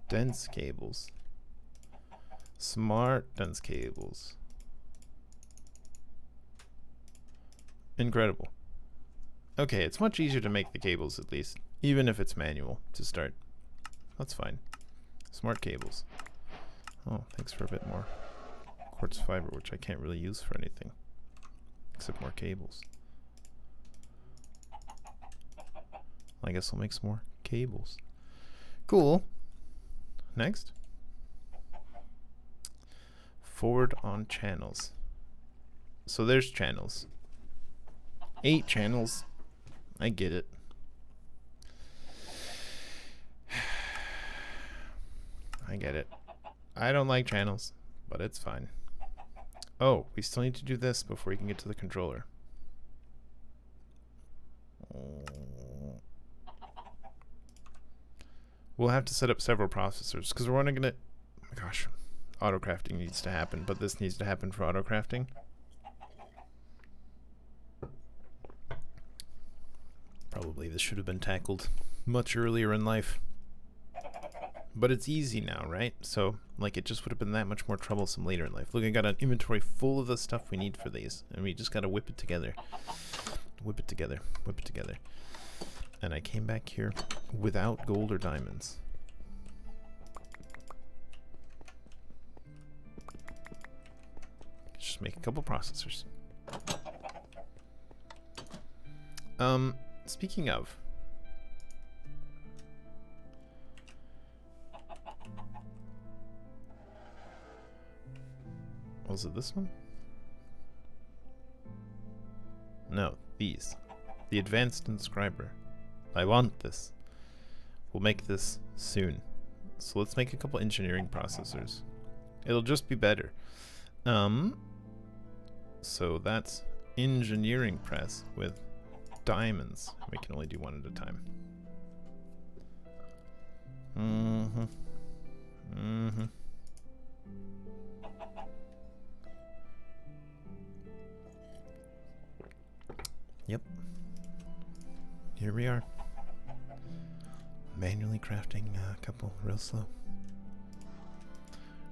Dense cables. Smart dense cables. Incredible. Okay, it's much easier to make the cables at least, even if it's manual to start. That's fine. Smart cables. Oh, thanks for a bit more quartz fiber, which I can't really use for anything except more cables. I guess I'll make some more cables. Cool. Next. Forward on channels. So there's channels. 8 channels. I get it. I get it. I don't like channels, but it's fine. Oh, we still need to do this before we can get to the controller. We'll have to set up several processors because we're only gonna. Oh my gosh, auto crafting needs to happen, but this needs to happen for auto crafting. Probably this should have been tackled much earlier in life. But it's easy now, right? So, like, it just would have been that much more troublesome later in life. Look, I got an inventory full of the stuff we need for these, and we just gotta whip it together. Whip it together. Whip it together. And I came back here without gold or diamonds. Just make a couple processors. Speaking of, was it this one? No, these. The advanced inscriber. I want this. We'll make this soon. So let's make a couple engineering processors. It'll just be better. So that's engineering press with diamonds. We can only do one at a time. Yep. Here we are. Manually crafting a couple real slow.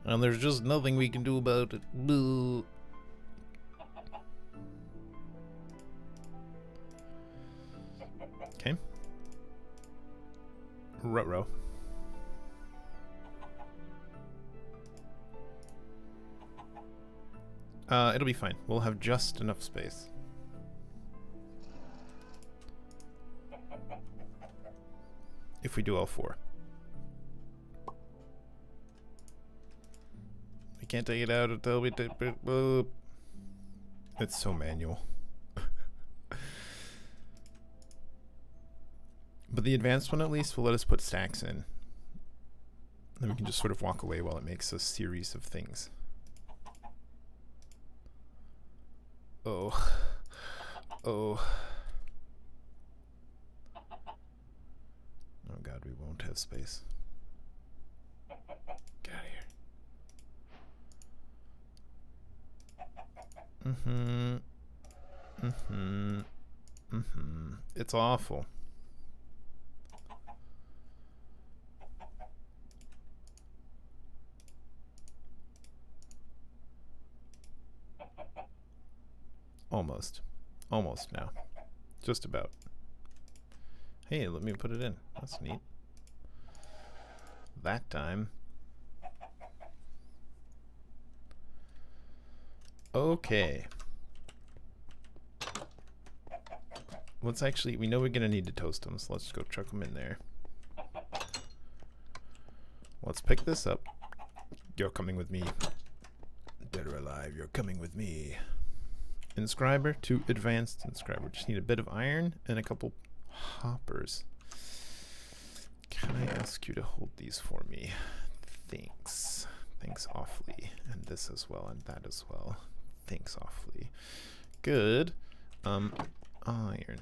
And there's just nothing we can do about it. Boo. Okay. Ruh-roh. It'll be fine. We'll have just enough space. If we do all 4. We can't take it out until we do it. It's so manual. But the advanced one at least will let us put stacks in. Then we can just sort of walk away while it makes a series of things. Oh. Oh. Oh god, we won't have space. Get out of here. It's awful. Almost. Almost now. Just about. Hey, let me put it in. That's neat. That time. Okay. Let's actually, we know we're gonna need to toast them, so let's go chuck them in there. Let's pick this up. You're coming with me. Dead or alive, you're coming with me. Inscriber to advanced inscriber. Just need a bit of iron and a couple hoppers. Can I ask you to hold these for me? Thanks. Thanks awfully. And this as well, and that as well. Thanks awfully. Good. Iron.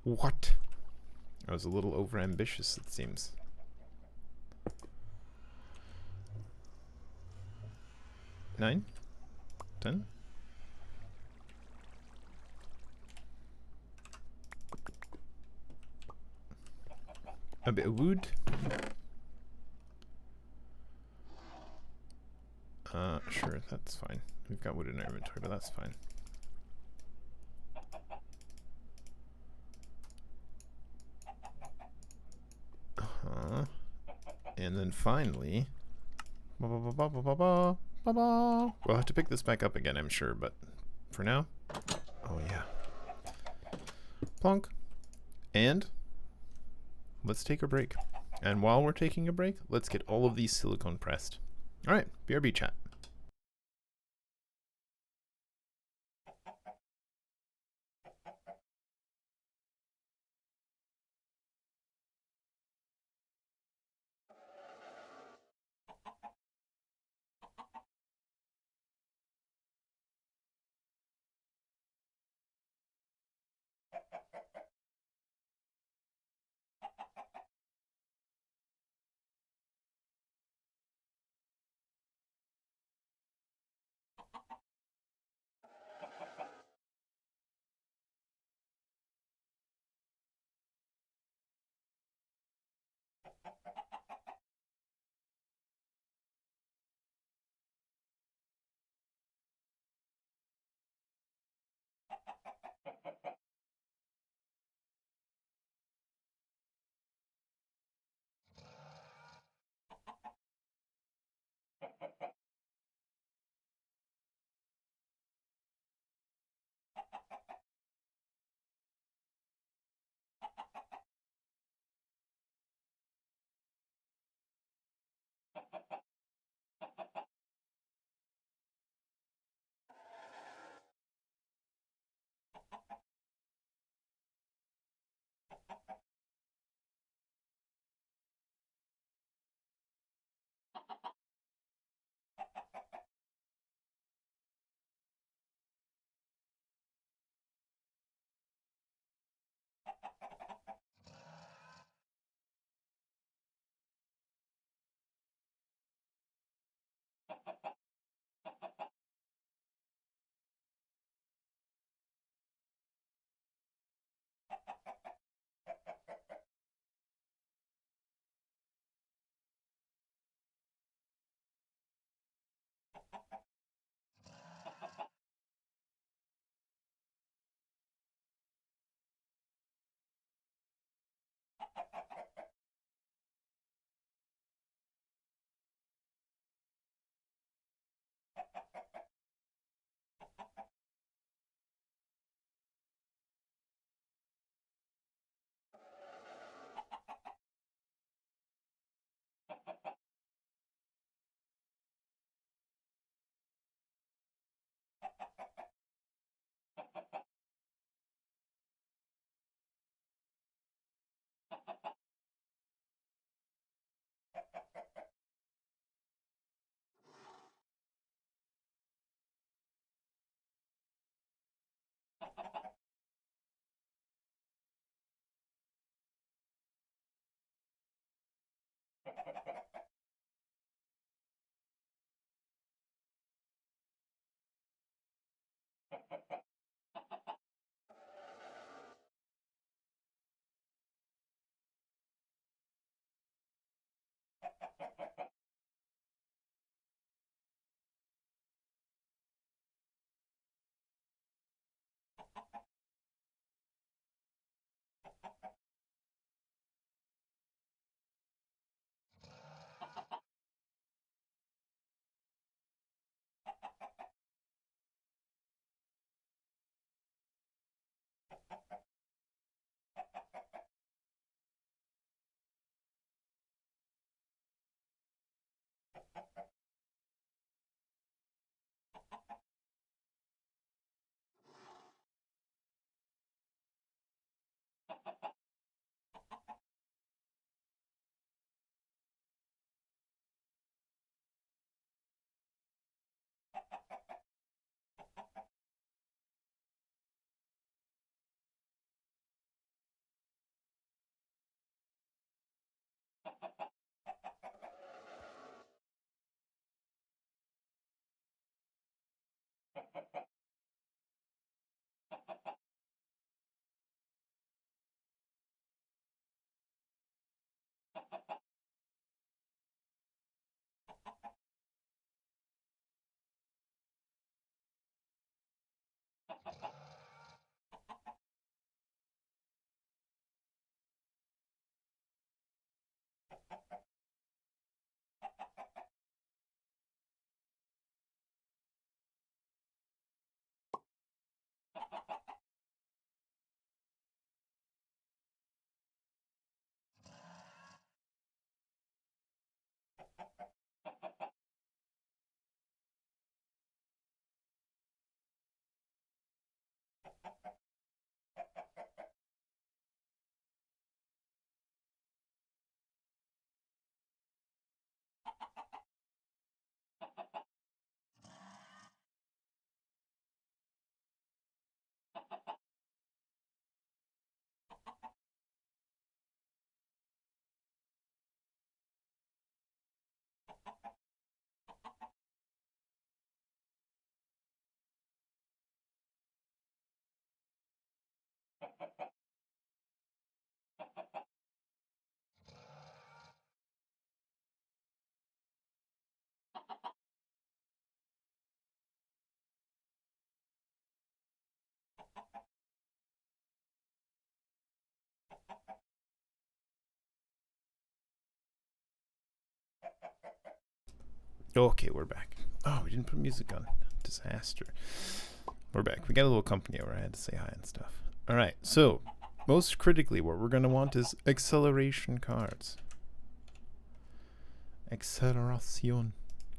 What? I was a little overambitious, it seems. Nine? 10? A bit of wood. Sure, that's fine. We've got wood in our inventory, but that's fine. And then finally, we'll have to pick this back up again, I'm sure, but for now, oh yeah. Plonk. And let's take a break. And while we're taking a break, let's get all of these silicone pressed. All right, BRB chat. Okay, we're back. Oh, we didn't put music on. Disaster. We're back. We got a little company over. I had to say hi and stuff. Alright, so, most critically, what we're going to want is acceleration cards. Acceleration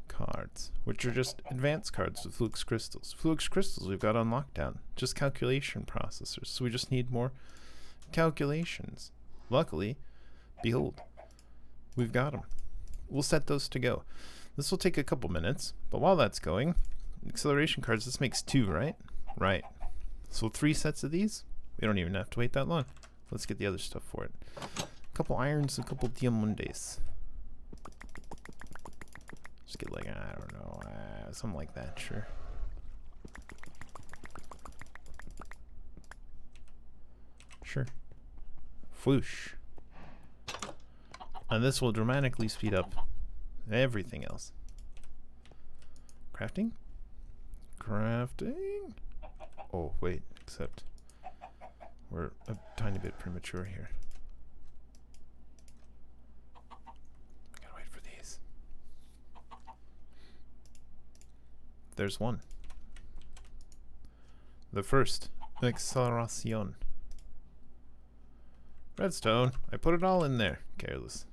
cards, which are just advanced cards with Flux crystals. Flux crystals we've got on lockdown. Just calculation processors. So we just need more calculations. Luckily, behold, we've got them. We'll set those to go. This will take a couple minutes, but while that's going, acceleration cards, this makes 2, right? Right. So 3 sets of these. We don't even have to wait that long. Let's get the other stuff for it. A couple irons, a couple diamondes. Just get like, I don't know, something like that, sure. Sure. Whoosh. And this will dramatically speed up everything else. Crafting? Crafting? Oh, wait, except we're a tiny bit premature here. I gotta wait for these. There's one. The first, acceleration. Redstone. I put it all in there. Careless.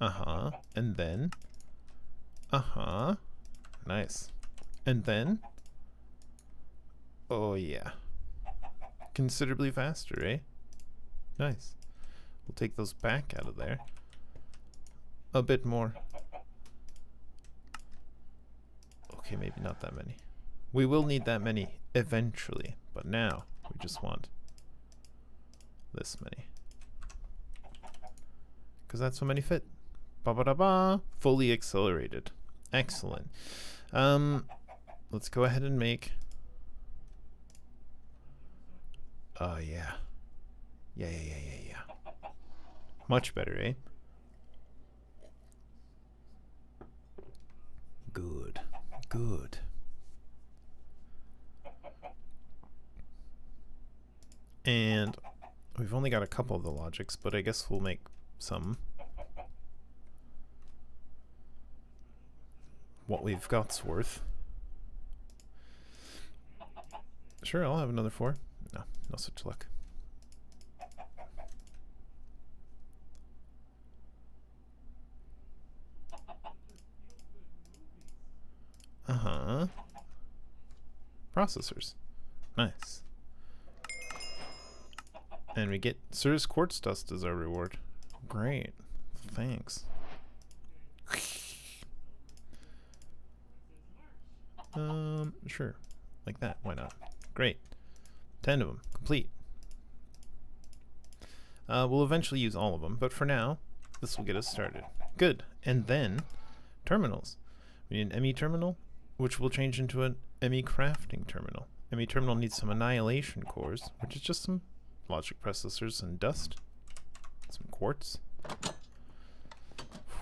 Uh-huh. And then. Uh-huh. Nice. And then. Oh, yeah. Considerably faster, eh? Nice. We'll take those back out of there. A bit more. Okay, maybe not that many. We will need that many eventually, but now we just want this many. Because that's how many fit. Ba-ba-da-ba! Fully accelerated. Excellent. Let's go ahead and make... Oh, yeah. Yeah. Much better, eh? Good. Good. And we've only got a couple of the logics, but I guess we'll make some. What we've got's worth. Sure, I'll have another 4. No such luck. Uh-huh. Processors. Nice. And we get Cirrus Quartz Dust as our reward. Great. Thanks. Sure. Like that. Why not? Great. 10 of them. Complete. We'll eventually use all of them, but for now, this will get us started. Good. And then, terminals. We need an ME terminal, which will change into an ME crafting terminal. ME terminal needs some annihilation cores, which is just some logic processors and dust. Some quartz.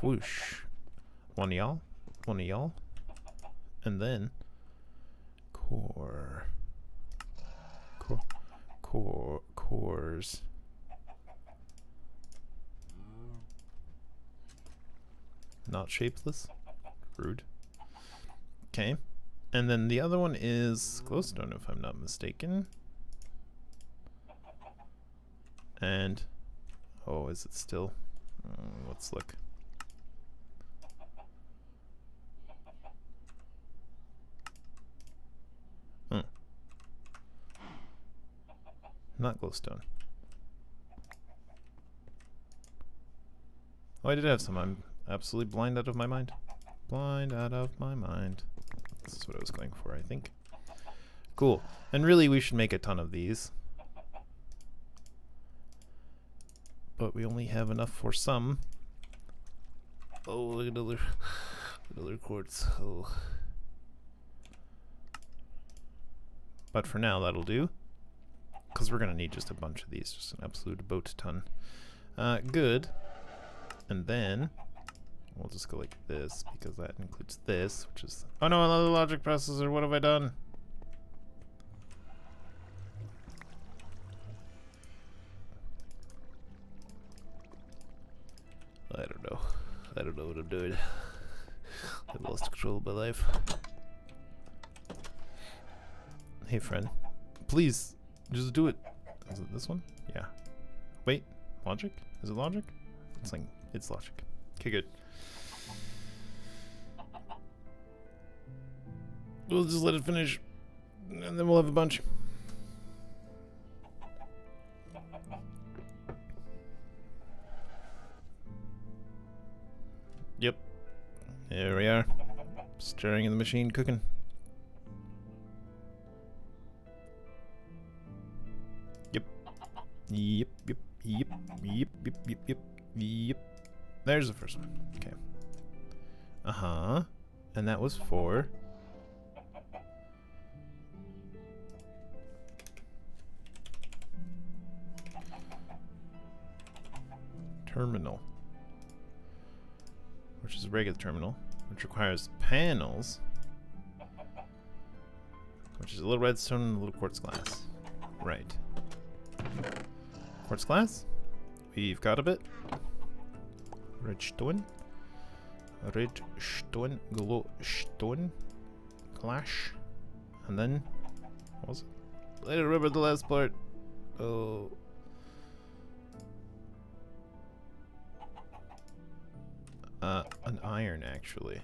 Whoosh. One of y'all. And then cores. Not shapeless. Rude. Okay. And then the other one is glowstone, if I'm not mistaken. And oh, is it still? Let's look. Not glowstone. Oh, I did have some. I'm absolutely blind out of my mind. Blind out of my mind. This is what I was going for, I think. Cool. And really, we should make a ton of these. But we only have enough for some. Oh, look at another quartz. Oh. But for now, that'll do. Because we're going to need just a bunch of these. Just an absolute boat ton. Good. And then we'll just go like this, because that includes this, which is... Oh no, another logic processor. What have I done? I don't know. I don't know what I'm doing. I've lost control of my life. Hey, friend. Please, just do it. Is it this one? Yeah. Wait, logic? Is it logic? It's like, it's logic. Okay, good. We'll just let it finish, and then we'll have a bunch. Yep. Here we are. Stirring in the machine, cooking. Yep. Yep, yep, yep, yep, yep, yep, yep, yep. There's the first one. Okay. Uh-huh. And that was for... terminal. Which is a regular terminal, which requires panels, which is a little redstone and a little quartz glass. Right. Quartz glass. We've got a bit. Redstone. Redstone. Glowstone. Clash. And then, what was it? I remember the last part. Oh. An iron, actually.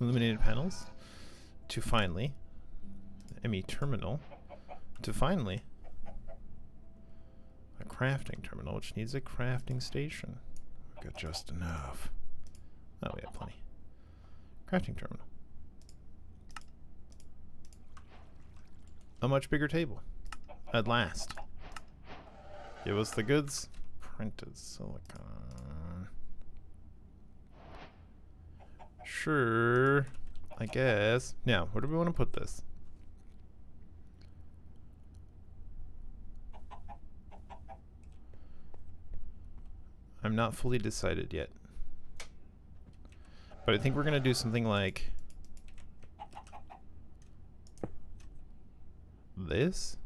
Illuminated panels. To finally, ME terminal. To finally, a crafting terminal, which needs a crafting station. We've got just enough. Oh, we have plenty. Crafting terminal. A much bigger table. At last. Give us the goods. Printed silicon. Sure, I guess. Now, where do we want to put this? I'm not fully decided yet. But I think we're going to do something like this.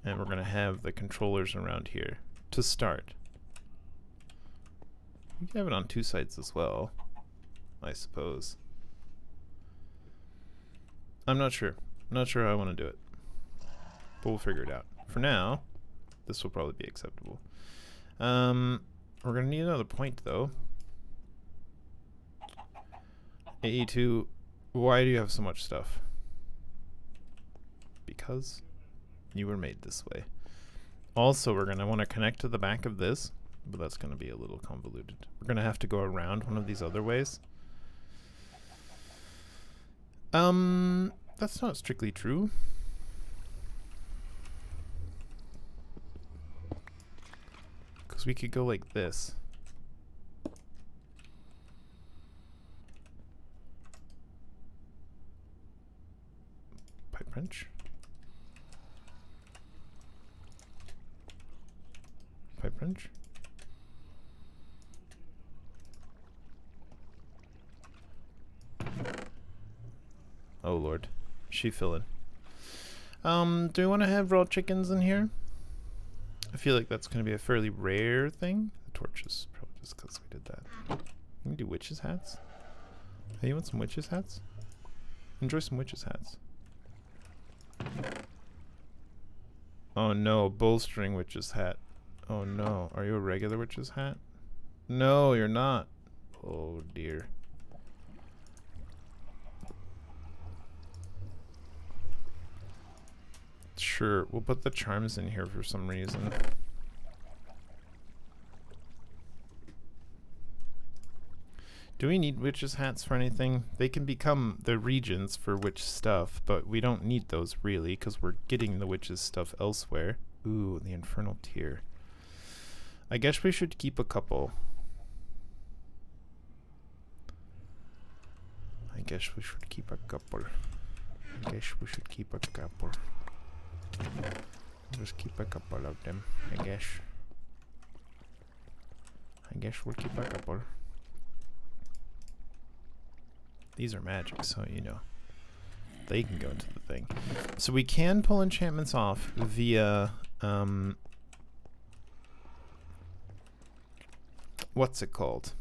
And we're going to have the controllers around here to start. You can have it on two sides as well, I suppose. I'm not sure. I'm not sure how I want to do it. But we'll figure it out. For now, this will probably be acceptable. We're going to need another point, though. AE2, why do you have so much stuff? Because you were made this way. Also, we're going to want to connect to the back of this. But that's going to be a little convoluted. We're going to have to go around one of these other ways. That's not strictly true. Because we could go like this. Pipe wrench. Pipe wrench. Oh lord, she filling. Do we want to have raw chickens in here? I feel like that's going to be a fairly rare thing. The torches, probably just because we did that. Can we do witches' hats? Hey, you want some witches' hats? Enjoy some witches' hats. Oh no, bowstring witch's hat. Oh no, are you a regular witch's hat? No, you're not. Oh dear. Sure, we'll put the charms in here for some reason. Do we need witches' hats for anything? They can become the regions for witch stuff, but we don't need those really, because we're getting the witches' stuff elsewhere. Ooh, the infernal tier. I guess we should keep a couple. I guess we should keep a couple. I guess we should keep a couple. Just keep a couple of them, I guess. I guess we'll keep a couple. These are magic, so you know. They can go into the thing. So we can pull enchantments off via What's it called?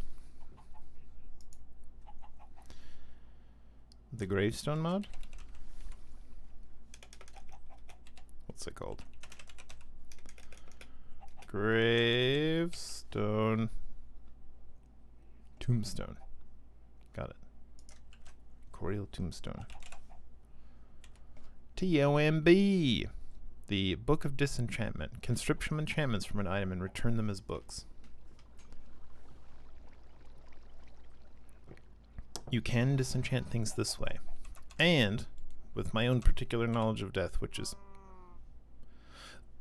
The gravestone mod? What's it called? Gravestone. Tombstone. Got it. Corial Tombstone. TOMB! The Book of Disenchantment. Can strip some enchantments from an item and return them as books. You can disenchant things this way. And, with my own particular knowledge of death, which is...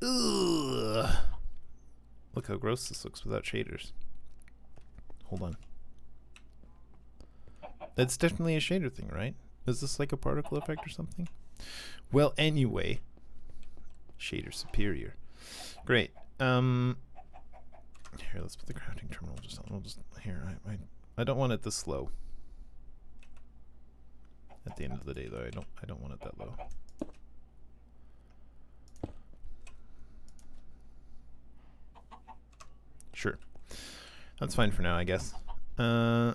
Ugh. Look how gross this looks without shaders. Hold on. That's definitely a shader thing, right? Is this like a particle effect or something? Well, anyway. Shader superior. Great. Here, let's put the crafting terminal just on. We'll just... Here, I don't want it this low. At the end of the day, though, I don't want it that low. Sure, that's fine for now, I guess. Oh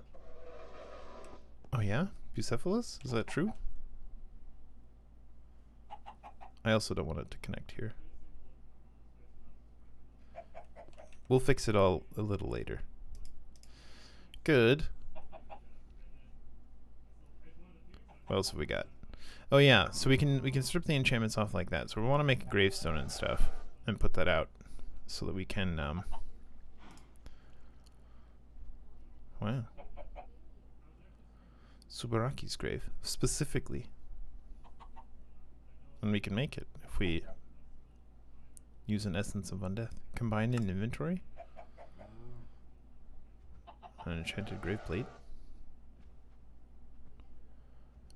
yeah, Bucephalus? Is that true? I also don't want it to connect here. We'll fix it all a little later. Good. What else have we got? Oh yeah, so we can strip the enchantments off like that. So we want to make a gravestone and stuff and put that out so that we can wow. Subaraki's grave specifically. And we can make it if we use an essence of undeath. Combined in inventory? An enchanted grave plate.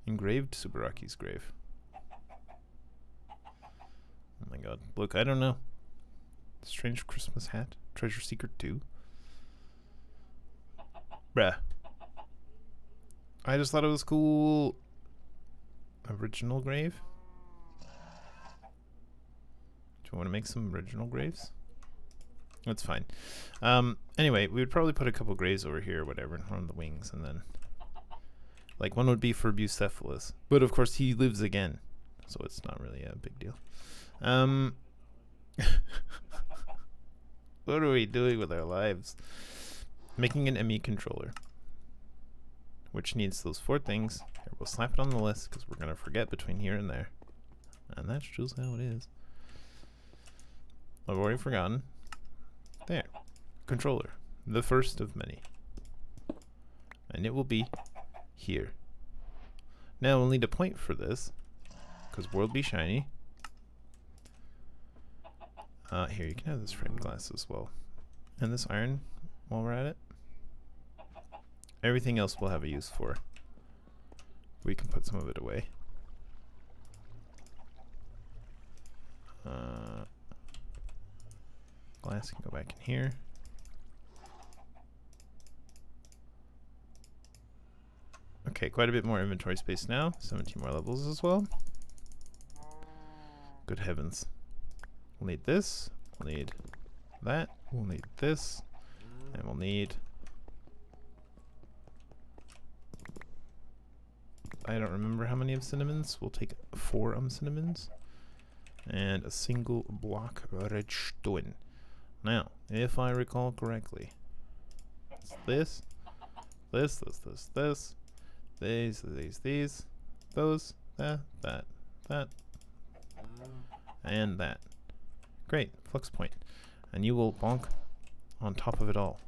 Engraved Subaraki's grave. Oh my god. Look, I don't know. Strange Christmas hat. Treasure Secret 2. Bruh. I just thought it was cool. Original grave? Do you want to make some original graves? That's fine. Anyway, we would probably put a couple graves over here or whatever on the wings, and then like one would be for Bucephalus. But of course he lives again, so it's not really a big deal. What are we doing with our lives? Making an ME controller, which needs those 4 things. Here, we'll slap it on the list because we're going to forget between here and there. And that's just how it is. I've already forgotten. There. Controller. The first of many. And it will be here. Now we'll need a point for this, because world be shiny. Here, you can have this framed glass as well. And this iron, while we're at it. Everything else we'll have a use for. We can put some of it away. Glass can go back in here. Okay, quite a bit more inventory space now. 17 more levels as well. Good heavens. We'll need this. We'll need that. We'll need this. And we'll need... I don't remember how many of cinnamons. We'll take 4 cinnamons. And a single block of redstone. Now, if I recall correctly, it's this, these, those, that, and that. Great, flux point. And you will bonk on top of it all.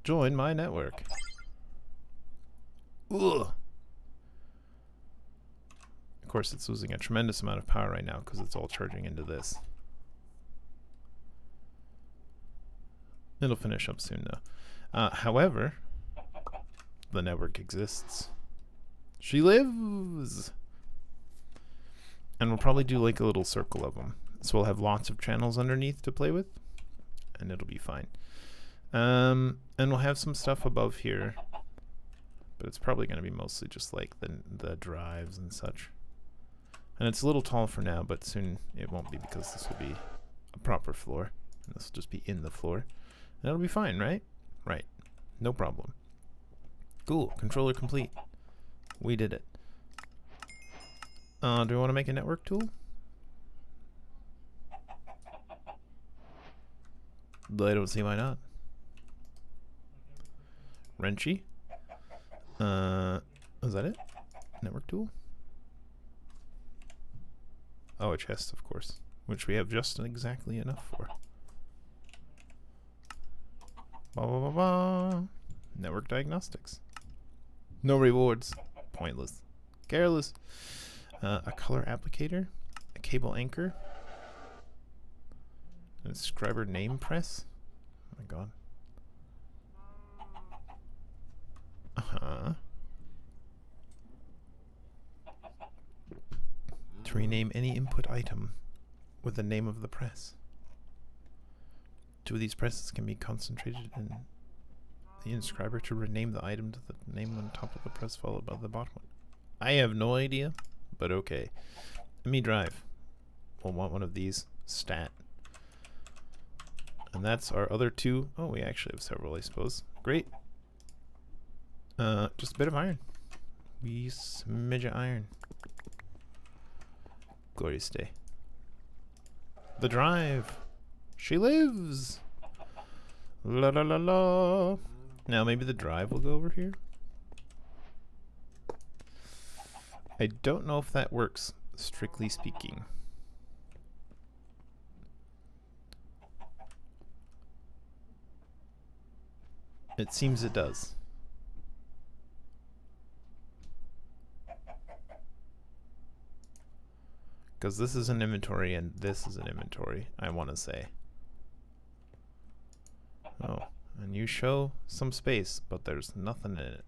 Join my network. Ugh. Of course, it's losing a tremendous amount of power right now because it's all charging into this. It'll finish up soon though. However, the network exists. She lives! And we'll probably do like a little circle of them. So we'll have lots of channels underneath to play with. And it'll be fine. And we'll have some stuff above here. But it's probably going to be mostly just like the drives and such. And it's a little tall for now, but soon it won't be because this will be a proper floor. And this will just be in the floor. That'll be fine, right? Right. No problem. Cool. Controller complete. We did it. Do we want to make a network tool? I don't see why not. Wrenchy. Is that it? Network tool? Oh, a chest, of course. Which we have just exactly enough for. Ba ba ba ba. Network diagnostics. No rewards. Pointless. Careless. A color applicator. A cable anchor. A subscriber name press. Oh my god. To rename any input item with the name of the press. 2 of these presses can be concentrated in the inscriber to rename the item to the name on top of the press followed by the bottom one. I have no idea, but okay. Let me drive. We'll want one of these. Stat. And that's our other 2. Oh, we actually have several, I suppose. Great. Just a bit of iron. We smidge of iron. Glorious day. The drive. She lives. La la la la. Now maybe the drive will go over here. I don't know if that works, strictly speaking. It seems it does. Because this is an inventory and this is an inventory, I want to say. Oh, and you show some space, but there's nothing in it.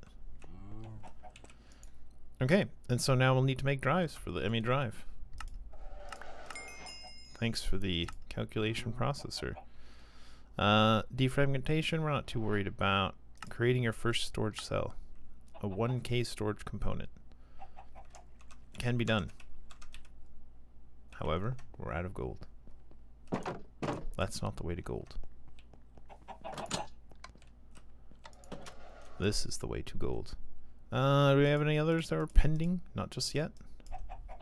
Okay, and so now we'll need to make drives for the ME drive. Thanks for the calculation processor. Defragmentation, we're not too worried about. Creating your first storage cell. A 1K storage component. Can be done. However, we're out of gold. That's not the way to gold. This is the way to gold. Do we have any others that are pending? Not just yet.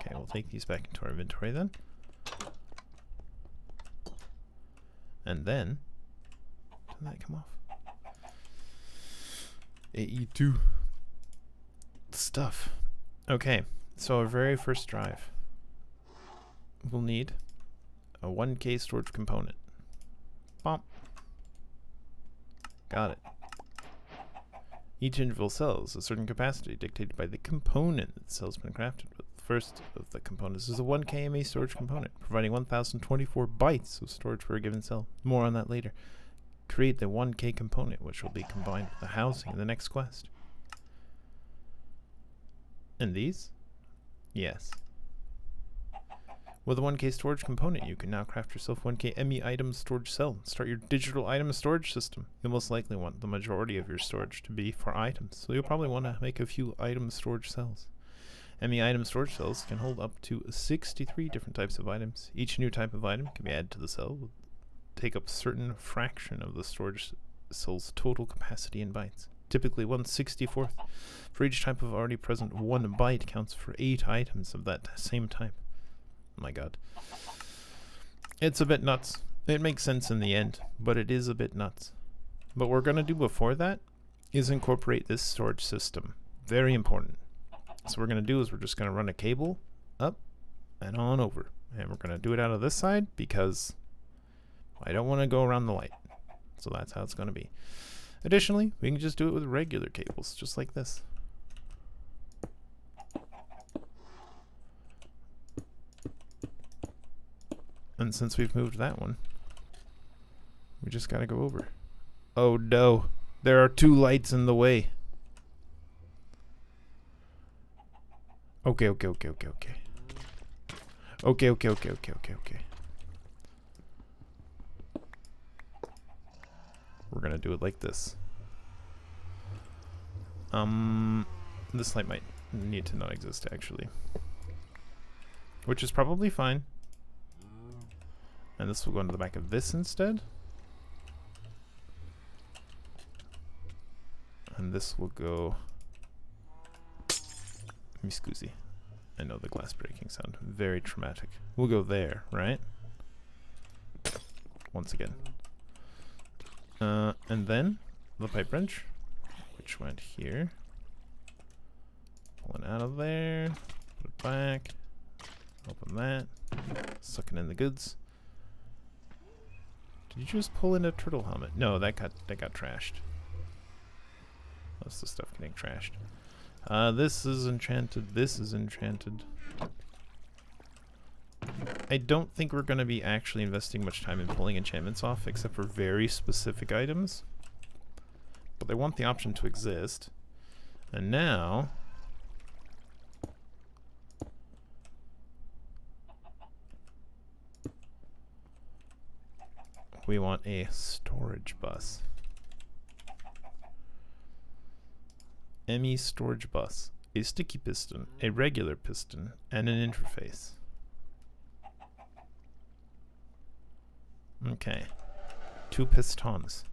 Okay, we'll take these back into our inventory then. And then, did that come off? AE2 stuff. Okay, so our very first drive. We'll need a 1K storage component. Bump. Got it. Each individual cell is a certain capacity dictated by the component that the cell has been crafted with. The first of the components is a 1K MA storage component, providing 1024 bytes of storage for a given cell. More on that later. Create the 1K component, which will be combined with the housing in the next quest. And these? Yes. With a 1K storage component, you can now craft yourself 1K ME item storage cell. Start your digital item storage system. You'll most likely want the majority of your storage to be for items, so you'll probably want to make a few item storage cells. ME item storage cells can hold up to 63 different types of items. Each new type of item can be added to the cell, take up a certain fraction of the storage cell's total capacity in bytes. Typically 1/64th. For each type of already present 1 byte counts for 8 items of that same type. Oh my god. It's a bit nuts. It makes sense in the end, but it is a bit nuts. What we're going to do before that is incorporate this storage system. Very important. So what we're going to do is we're just going to run a cable up and on over. And we're going to do it out of this side because I don't want to go around the light. So that's how it's going to be. Additionally, we can just do it with regular cables, just like this. And since we've moved that one, we just gotta go over. Oh no, there are 2 lights in the way. Okay. Okay. We're gonna do it like this. This light might need to not exist actually. Which is probably fine. And this will go into the back of this instead. this will go... Mi scusi. I know the glass breaking sound. Very traumatic. We'll go there, right? Once again. And then the pipe wrench, which went here. Pull it out of there. Put it back. Open that. Sucking in the goods. Did you just pull in a turtle helmet? No, that got trashed. That's the stuff getting trashed. This is enchanted. This is enchanted. I don't think we're going to be actually investing much time in pulling enchantments off, except for very specific items. But they want the option to exist. And now... we want a storage bus. ME storage bus, a sticky piston, a regular piston, and an interface. Okay. 2 pistons.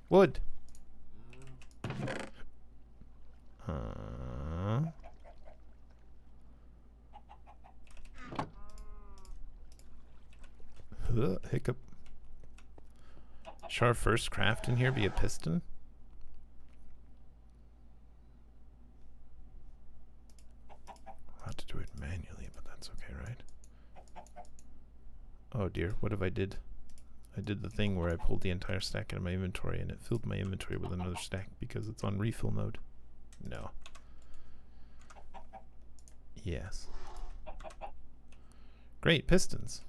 Wood. Hiccup. Should our first craft in here be a piston? I'll have to do it manually, but that's okay, right? Oh dear, what if I did? I did the thing where I pulled the entire stack out of my inventory and it filled my inventory with another stack because it's on refill mode. No. Yes. Great, pistons.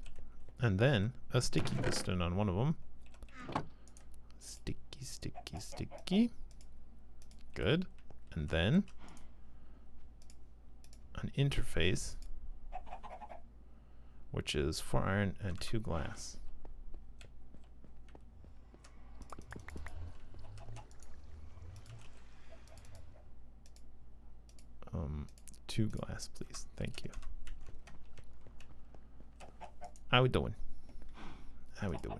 And then a sticky piston on one of them. Sticky, sticky, sticky. Good. And then an interface, which is 4 iron and 2 glass. 2 glass, please. Thank you. How we doing? How we doing?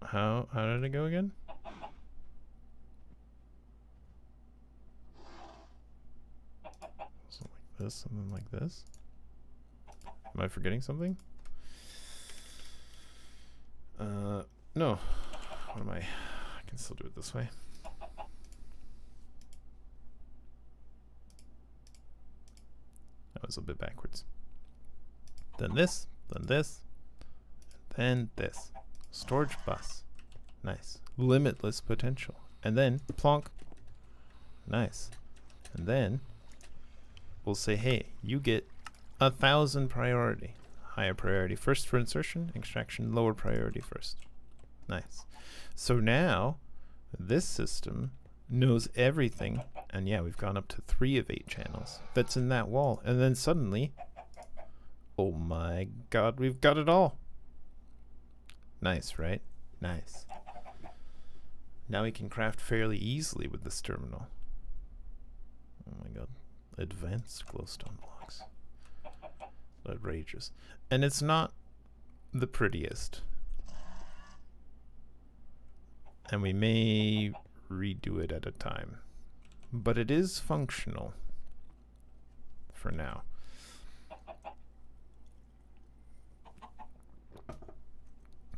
How did it go again? Something like this, something like this. Am I forgetting something? No. What am I? I can still do it this way. That was a bit backwards. Then this, then this, and then this. Storage bus. Nice. Limitless potential. And then plonk. Nice. And then we'll say, hey, you get 1,000 priority. Higher priority first for insertion, extraction, lower priority first. Nice. So now this system knows everything, and yeah, we've gone up to 3 of 8 channels that's in that wall, and then suddenly, oh my god, we've got it all. Nice, right? Nice. Now we can craft fairly easily with this terminal. Oh my god. Advanced glowstone blocks. Outrageous. And it's not the prettiest. And we may redo it at a time. But it is functional for now.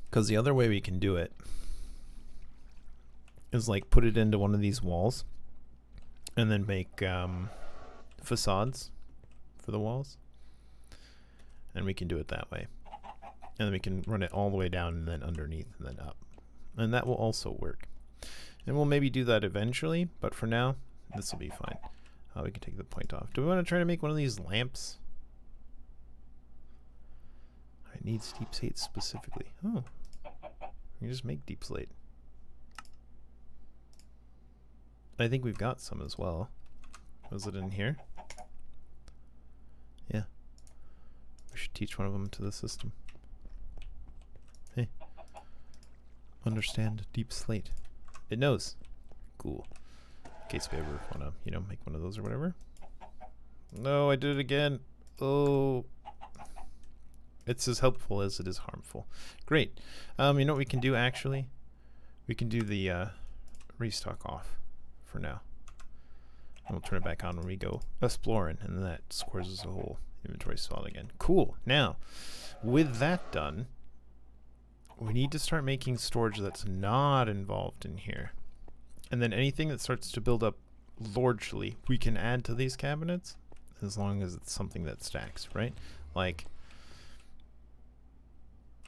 Because the other way we can do it is like put it into one of these walls and then make facades for the walls. And we can do it that way. And then we can run it all the way down and then underneath and then up. And that will also work. And we'll maybe do that eventually, but for now, this will be fine. We can take the point off. Do we want to try to make one of these lamps? It needs deep slate specifically. Oh. You just make deep slate. I think we've got some as well. Was it in here? Yeah. We should teach one of them to the system. Hey. Understand deep slate. It knows. Cool. In case we ever want to, you know, make one of those or whatever. No, I did it again. Oh. It's as helpful as it is harmful. Great. You know what we can do, actually? We can do the restock off for now. And we'll turn it back on when we go exploring, and then that scores us a whole inventory slot again. Cool. Now, with that done, we need to start making storage that's not involved in here. And then anything that starts to build up largely, we can add to these cabinets, as long as it's something that stacks, right? Like,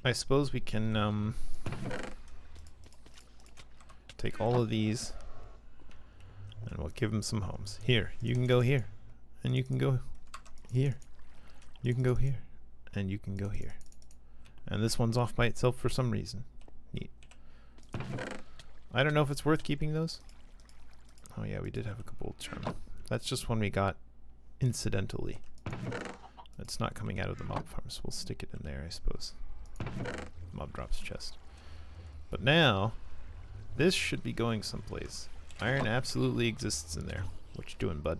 I suppose we can take all of these and we'll give them some homes. Here, you can go here, and you can go here. You can go here, and you can go here. And this one's off by itself for some reason. Neat. I don't know if it's worth keeping those. Oh yeah, we did have a couple old charm. That's just one we got incidentally. It's not coming out of the mob farm, so we'll stick it in there, I suppose. Mob drops chest. But now, this should be going someplace. Iron absolutely exists in there. What you doing, bud?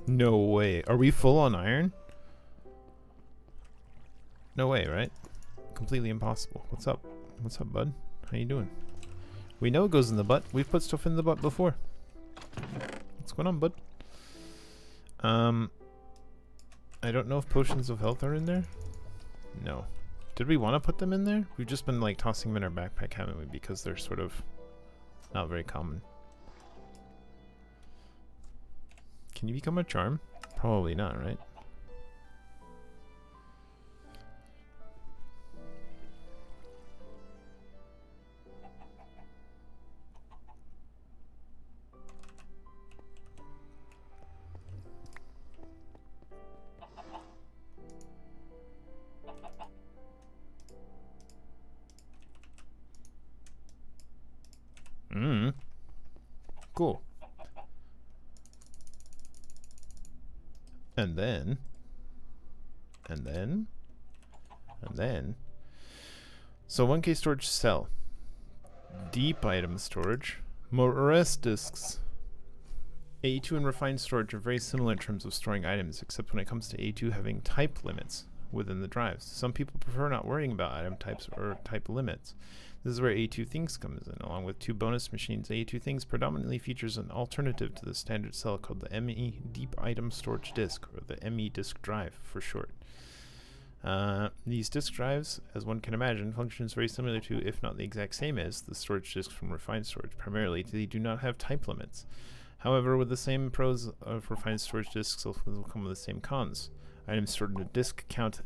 No way. Are we full on iron? No way, right? Completely impossible. What's up? What's up, bud? How you doing? We know it goes in the butt. We've put stuff in the butt before. What's going on, bud? I don't know if potions of health are in there. No. Did we want to put them in there? We've just been like tossing them in our backpack, haven't we? Because they're sort of not very common. Can you become a charm? Probably not, right? Cool. And then. So 1K storage cell. Deep item storage. Morose disks. AE2 and refined storage are very similar in terms of storing items, except when it comes to AE2 having type limits within the drives. Some people prefer not worrying about item types or type limits. This is where AE2 Things comes in. Along with 2 bonus machines, AE2 Things predominantly features an alternative to the standard cell called the ME Deep Item Storage Disk, or the ME Disk Drive for short. These disk drives, as one can imagine, functions very similar to, if not the exact same as, the storage disks from refined storage. Primarily, they do not have type limits. However, with the same pros of refined storage disks will come with the same cons. Items stored in a disk count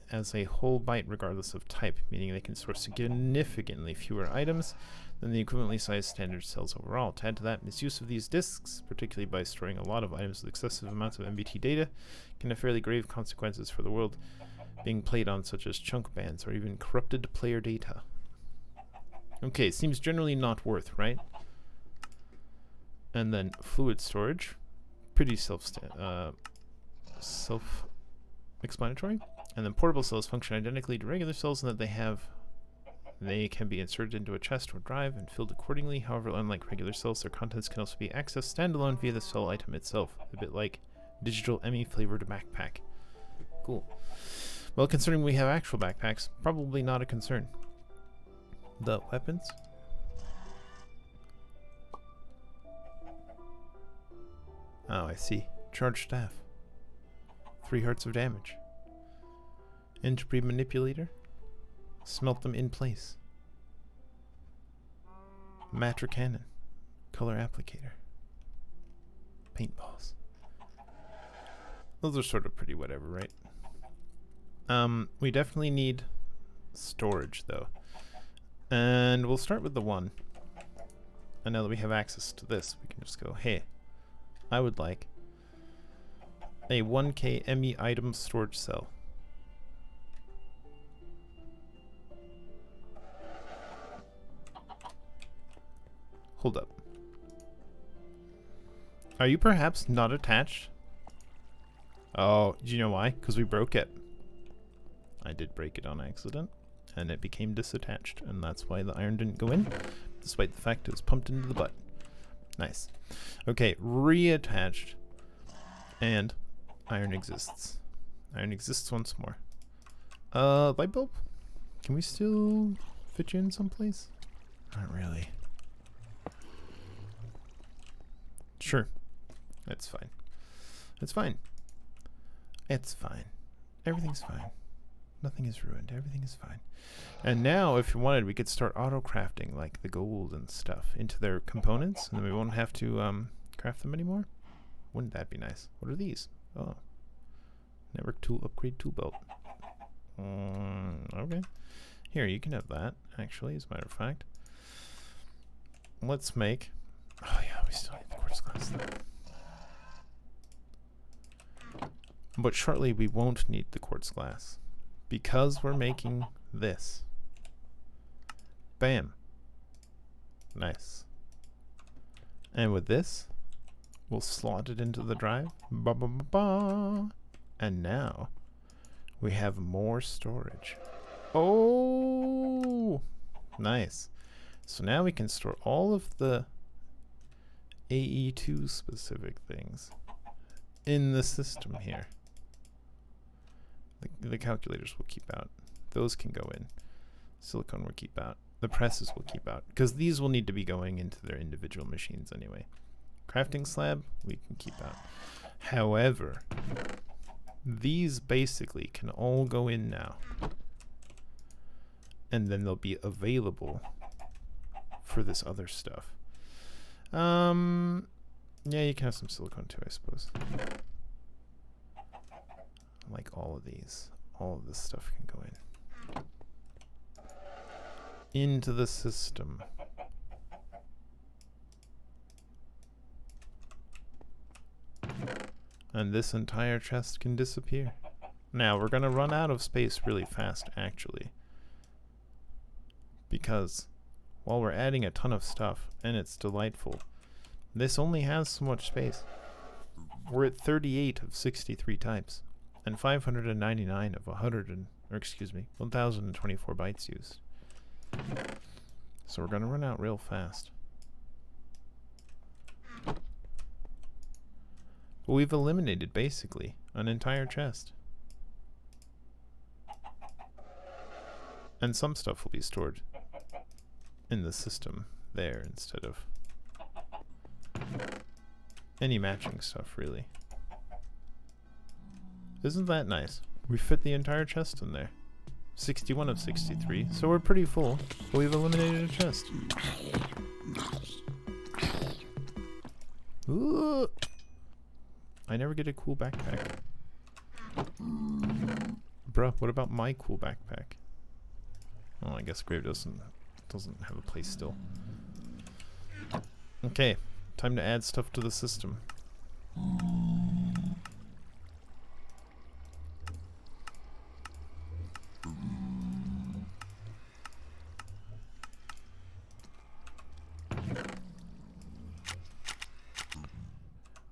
as a whole byte regardless of type, meaning they can store significantly fewer items than the equivalently sized standard cells overall. To add to that, misuse of these disks, particularly by storing a lot of items with excessive amounts of MBT data, can have fairly grave consequences for the world being played on, such as chunk bans or even corrupted player data. Okay, seems generally not worth, right? And then fluid storage, pretty self-explanatory. And then portable cells function identically to regular cells in that they can be inserted into a chest or drive and filled accordingly. However, unlike regular cells, their contents can also be accessed standalone via the cell item itself, a bit like digital ME flavored backpack. Cool. Well, considering we have actual backpacks, probably not a concern. The weapons. Oh, I see. Charged staff. 3 hearts of damage. Entropy manipulator. Smelt them in place. Matter cannon. Color applicator. Paintballs. Those are sort of pretty whatever, right? We definitely need storage though. And we'll start with the 1. And now that we have access to this, we can just go, hey, I would like a 1K ME item storage cell. Hold up. Are you perhaps not attached? Oh, do you know why? Because we broke it. I did break it on accident, and it became disattached, and that's why the iron didn't go in, despite the fact it was pumped into the butt. Nice. Okay, reattached. And iron exists. Iron exists once more. Light bulb? Can we still fit you in someplace? Not really. Sure. That's fine. It's fine. It's fine. Everything's fine. Nothing is ruined. Everything is fine. And now, if you wanted, we could start auto-crafting, like the gold and stuff, into their components, and then we won't have to craft them anymore. Wouldn't that be nice? What are these? Oh. Network tool upgrade tool belt. Okay. Here, you can have that, actually, as a matter of fact. Let's make... Oh yeah, we still need the quartz glass though. But shortly we won't need the quartz glass. Because we're making this. Bam. Nice. And with this, we'll slot it into the drive. Ba ba ba ba. And now we have more storage. Oh, nice. So now we can store all of the AE2 specific things in the system here. The calculators will keep out. Those can go in. Silicone will keep out. The presses will keep out. Because these will need to be going into their individual machines anyway. Crafting slab, we can keep out. However, these basically can all go in now. And then they'll be available for this other stuff. Yeah, you can have some silicone too, I suppose. Like all of these. All of this stuff can go in. Into the system. And this entire chest can disappear. Now, we're gonna run out of space really fast, actually. Because while we're adding a ton of stuff, and it's delightful, this only has so much space. We're at 38 of 63 types. And 599 of 1024 bytes used. So we're gonna run out real fast. But we've eliminated basically an entire chest. And some stuff will be stored in the system there instead of any matching stuff, really. Isn't that nice? We fit the entire chest in there. 61 of 63, so we're pretty full, but we've eliminated a chest. Ooh. I never get a cool backpack. Bruh, what about my cool backpack? Oh, I guess Grave doesn't have a place still. Okay, time to add stuff to the system.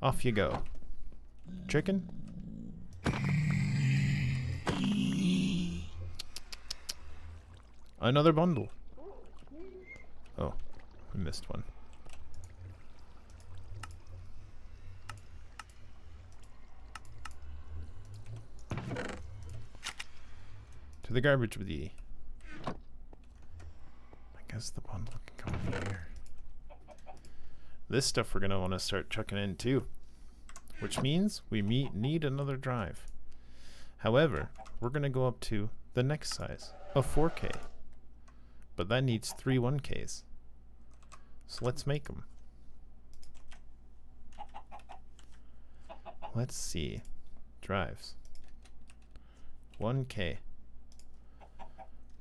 Off you go. Chicken? Another bundle. Oh, I missed one. To the garbage with ye. I guess the bundle can come in here. This stuff we're gonna want to start chucking in too, which means we need another drive. However, we're gonna go up to the next size, a 4K, but that needs 3 1Ks. So let's make them. Let's see, drives, 1K.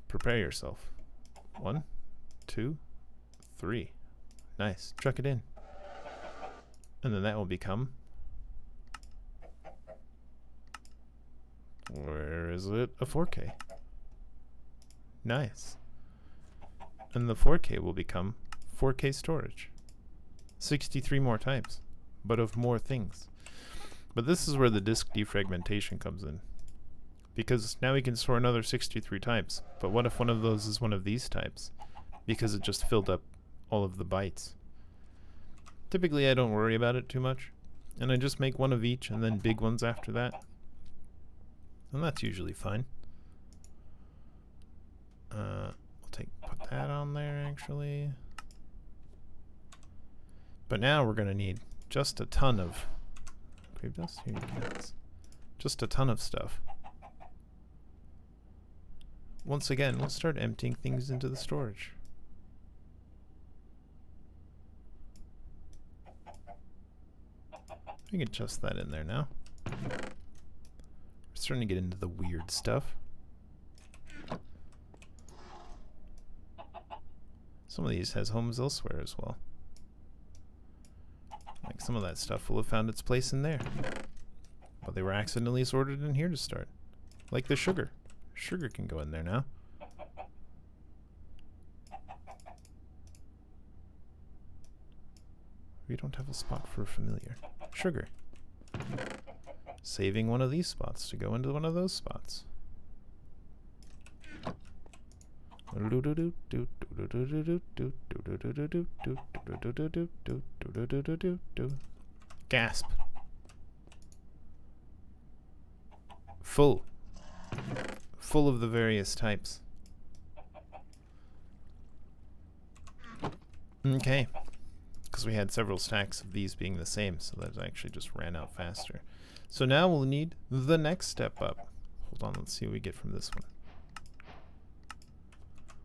Prepare yourself. 1, 2, 3. Nice. Chuck it in. And then that will become... Where is it? A 4K. Nice. And the 4K will become 4K storage. 63 more types, but of more things. But this is where the disk defragmentation comes in. Because now we can store another 63 types. But what if one of those is one of these types? Because it just filled up all of the bytes. Typically I don't worry about it too much, and I just make one of each and then big ones after that. And that's usually fine. We'll put that on there actually. But now we're gonna need just a ton of grave dust. Here you go. Just a ton of stuff. Once again, we'll start emptying things into the storage. We can adjust that in there now. We're starting to get into the weird stuff. Some of these has homes elsewhere as well. Like some of that stuff will have found its place in there. But they were accidentally sorted in here to start. Like the sugar. Sugar can go in there now. We don't have a spot for a familiar. Sugar. Saving one of these spots to go into one of those spots. Gasp. Full. Full of the various types. Okay. Because we had several stacks of these being the same, so that actually just ran out faster. So now we'll need the next step up. Hold on, let's see what we get from this one.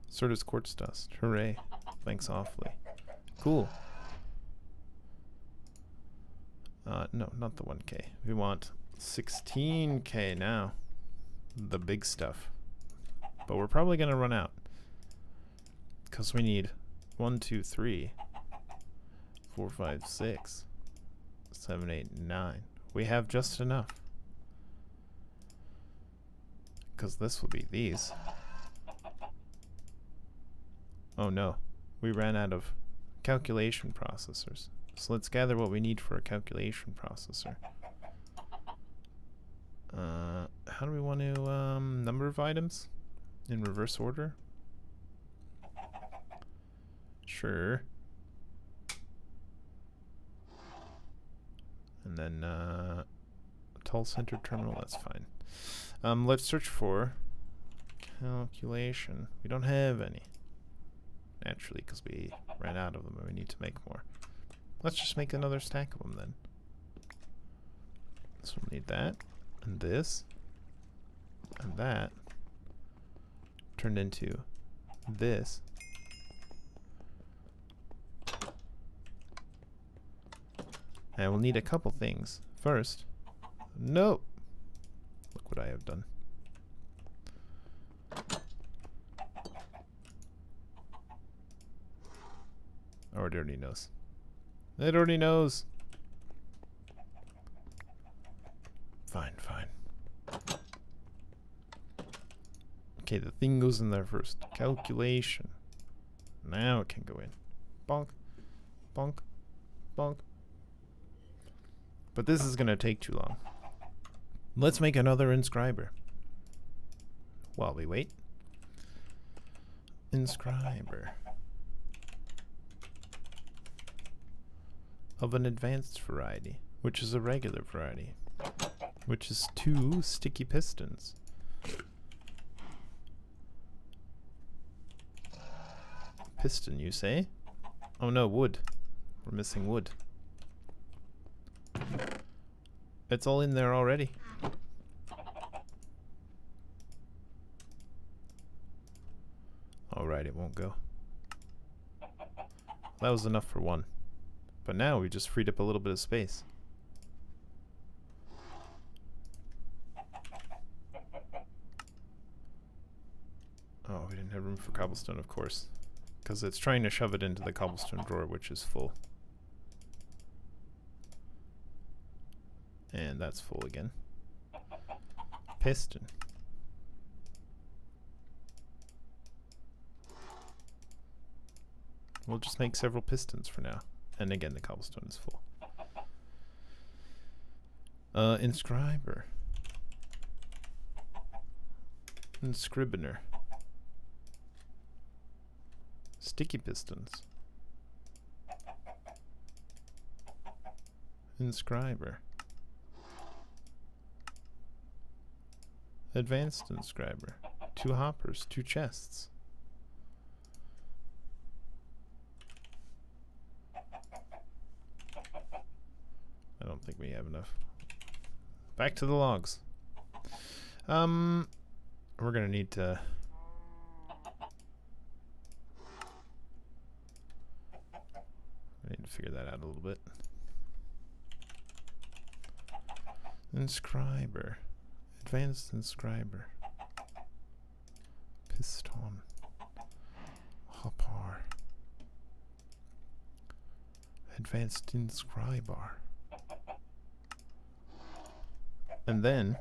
Sorted quartz dust. Hooray. Thanks awfully. Cool. No, not the 1K. We want 16K now. The big stuff. But we're probably going to run out. Because we need 1, 2, 3, 4, 5, 6, 7, 8, 9. We have just enough. Because this will be these. Oh no, we ran out of calculation processors. So let's gather what we need for a calculation processor. How do we want to, number of items? In reverse order? Sure. And then, tall center terminal, that's fine. Let's search for calculation. We don't have any. Naturally, because we ran out of them and we need to make more. Let's just make another stack of them then. So we'll need that, and this, and that, turned into this. And we'll need a couple things. First, nope. Look what I have done. Oh, it already knows. It already knows. Fine, fine. Okay, the thing goes in there first. Calculation. Now it can go in. Bonk. Bonk. Bonk. But this is going to take too long. Let's make another inscriber. While we wait. Inscriber. Of an advanced variety, which is a regular variety, which is 2 sticky pistons. Piston, you say? Oh no, wood. We're missing wood. It's all in there already. Alright, it won't go. That was enough for one. But now we just freed up a little bit of space. Oh, we didn't have room for cobblestone, of course. Because it's trying to shove it into the cobblestone drawer, which is full. And that's full again. Piston. We'll just make several pistons for now. And again, the cobblestone is full. Inscriber. Inscribiner. Sticky pistons. Inscriber. Advanced Inscriber. 2 hoppers, 2 chests. I don't think we have enough. Back to the logs. We're gonna need to... I need to figure that out a little bit. Inscriber. Advanced Inscriber. Piston. Hopper. Advanced Inscriber. And then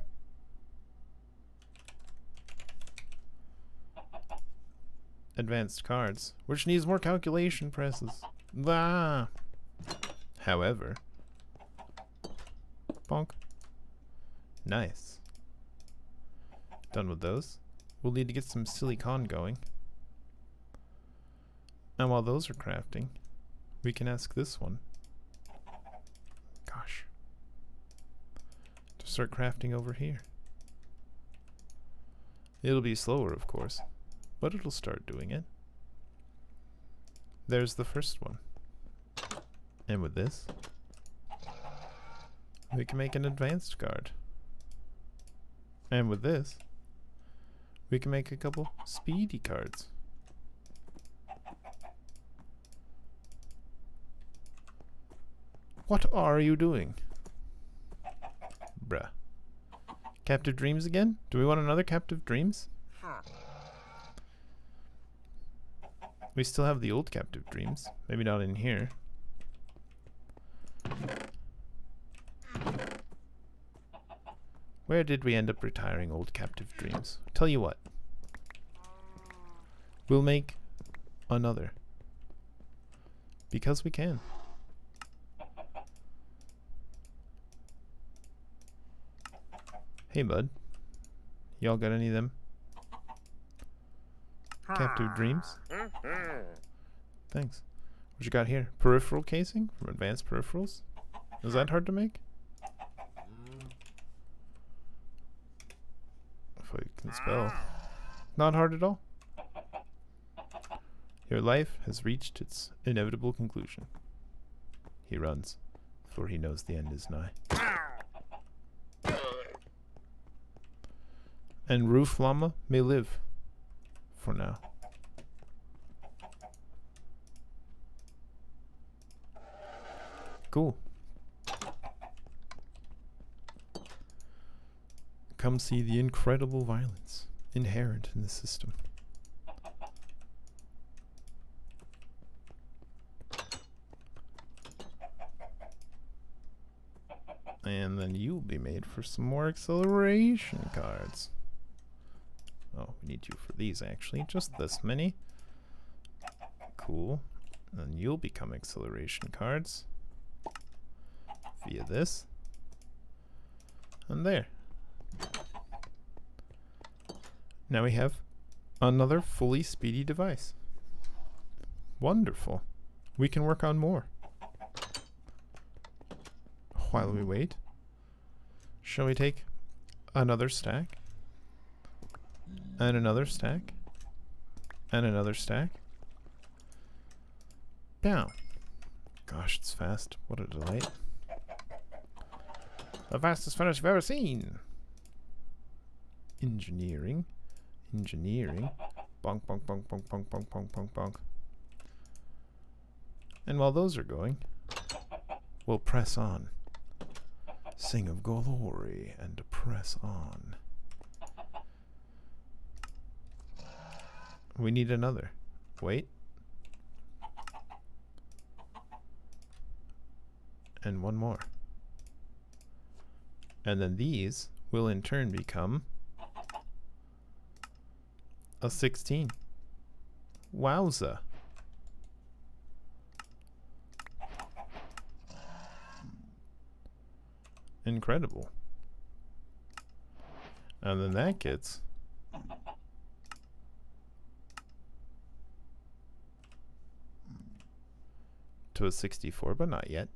advanced cards, which needs more calculation presses. Ah. However, bonk. Nice. Done with those. We'll need to get some silicon going. And while those are crafting, we can ask this one. Gosh. To start crafting over here. It'll be slower, of course, but it'll start doing it. There's the first one. And with this, we can make an advanced card. And with this, we can make a couple speedy cards. What are you doing? Bruh. Captive Dreams again? Do we want another Captive Dreams? We still have the old Captive Dreams. Maybe not in here. Where did we end up retiring old Captive Dreams? Tell you what. We'll make another. Because we can. Hey bud. Y'all got any of them Captive Dreams? Thanks. What you got here? Peripheral casing from Advanced Peripherals? Is that hard to make? If I can spell. Not hard at all. Your life has reached its inevitable conclusion. He runs, for he knows the end is nigh. And Roof Llama may live for now. Cool. Come see the incredible violence inherent in the system. And then you'll be made for some more acceleration cards. Oh, we need you for these actually. Just this many. Cool. And then you'll become acceleration cards. Via this. And there. Now we have another fully speedy device. Wonderful. We can work on more. While we wait, shall we take another stack? And another stack? And another stack? Pow. Gosh, it's fast. What a delight. The fastest finish I've ever seen. Engineering. Engineering. Bonk, bonk, bonk, bonk, bonk, bonk, bonk, bonk, bonk. And while those are going, we'll press on. Sing of glory and press on. We need another. Wait. And one more. And then these will in turn become a 16. Wowza. Incredible. And then that gets to a 64, but not yet.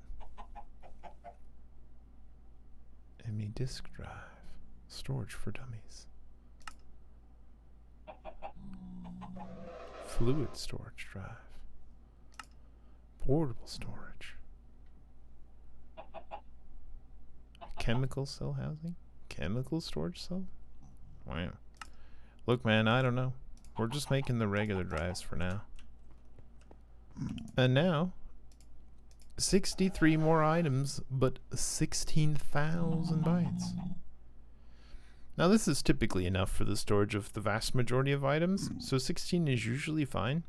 disk drive. Storage for dummies. Fluid storage drive. Portable storage. Chemical cell housing? Chemical storage cell? Wow. Look, man, I don't know. We're just making the regular drives for now. And now, 63 more items, but 16,000 bytes. Now this is typically enough for the storage of the vast majority of items, so 16 is usually fine.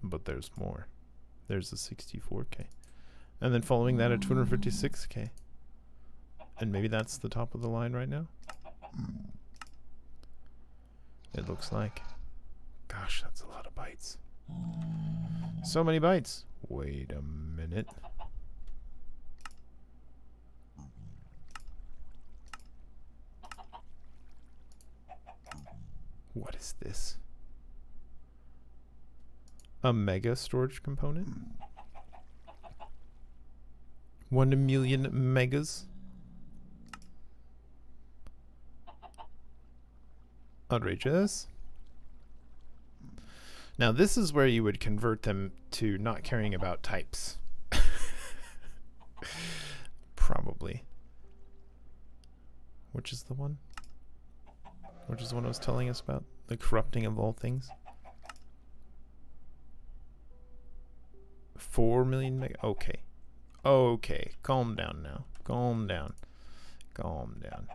But there's more. There's a 64K. And then following that a 256K. And maybe that's the top of the line right now? It looks like. Gosh, that's a lot of bytes. So many bytes. Wait a minute. What is this? A mega storage component? 1 million megas? Outrageous. Now this is where you would convert them to not caring about types. Probably. Which is the one? Which is the one I was telling us about? The corrupting of all things? 4 million mega. Okay. Okay. Calm down now. Calm down. Calm down.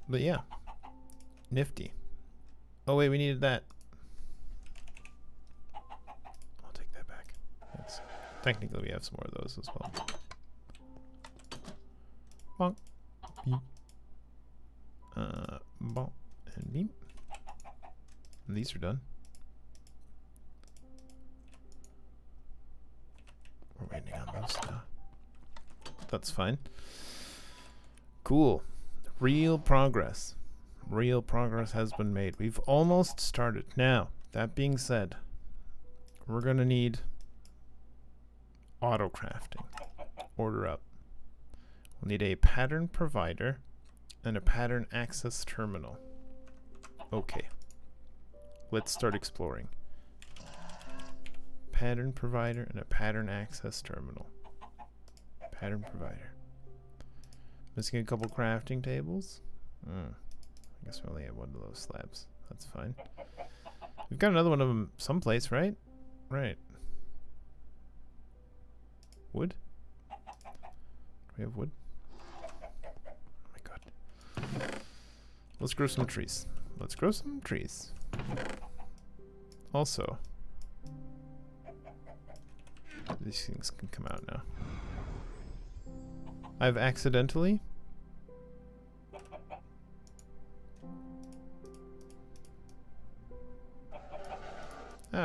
But yeah. Nifty. Oh wait, we needed that. I'll take that back. Thanks. Technically we have some more of those as well. Bonk. Beep. Bonk. And beep. And these are done. We're waiting on those now. That's fine. Cool. Real progress. Real progress has been made. We've almost started. Now, that being said, we're going to need auto crafting. Order up. We'll need a pattern provider and a pattern access terminal. Okay. Let's start exploring. Pattern provider and a pattern access terminal. Pattern provider. Missing a couple crafting tables. I guess we only have one of those slabs. That's fine. We've got another one of them someplace, right? Right. Wood? Do we have wood? Oh my god. Let's grow some trees. Let's grow some trees. Also, these things can come out now. I've accidentally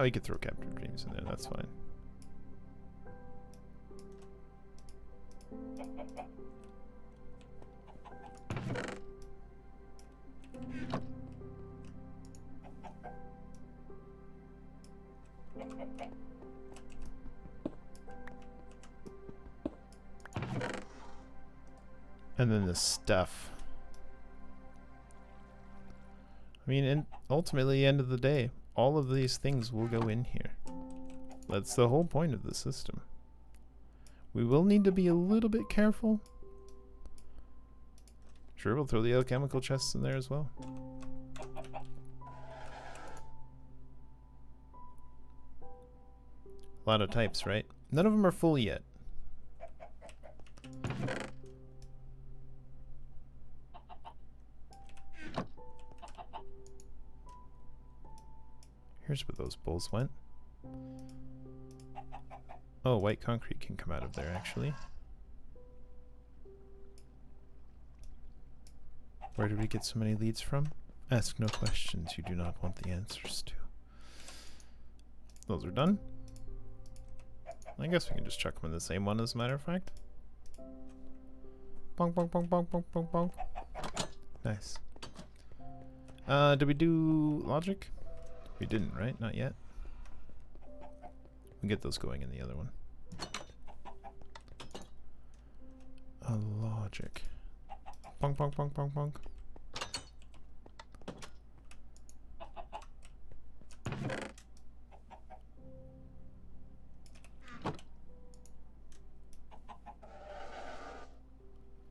we could throw captive dreams in there, that's fine. And then the stuff. I mean, ultimately, end of the day, all of these things will go in here. That's the whole point of the system. We will need to be a little bit careful. Sure, we'll throw the alchemical chests in there as well. A lot of types, right? None of them are full yet. Here's where those bowls went. Oh, white concrete can come out of there, actually. Where did we get so many leads from? Ask no questions you do not want the answers to. Those are done. I guess we can just chuck them in the same one, as a matter of fact. Bonk, bonk, bonk, bonk, bonk, bonk, bonk. Nice. Did we do logic? We didn't, right? Not yet. We get those going in the other one. a logic. Bonk, bonk, bonk, bonk, bonk.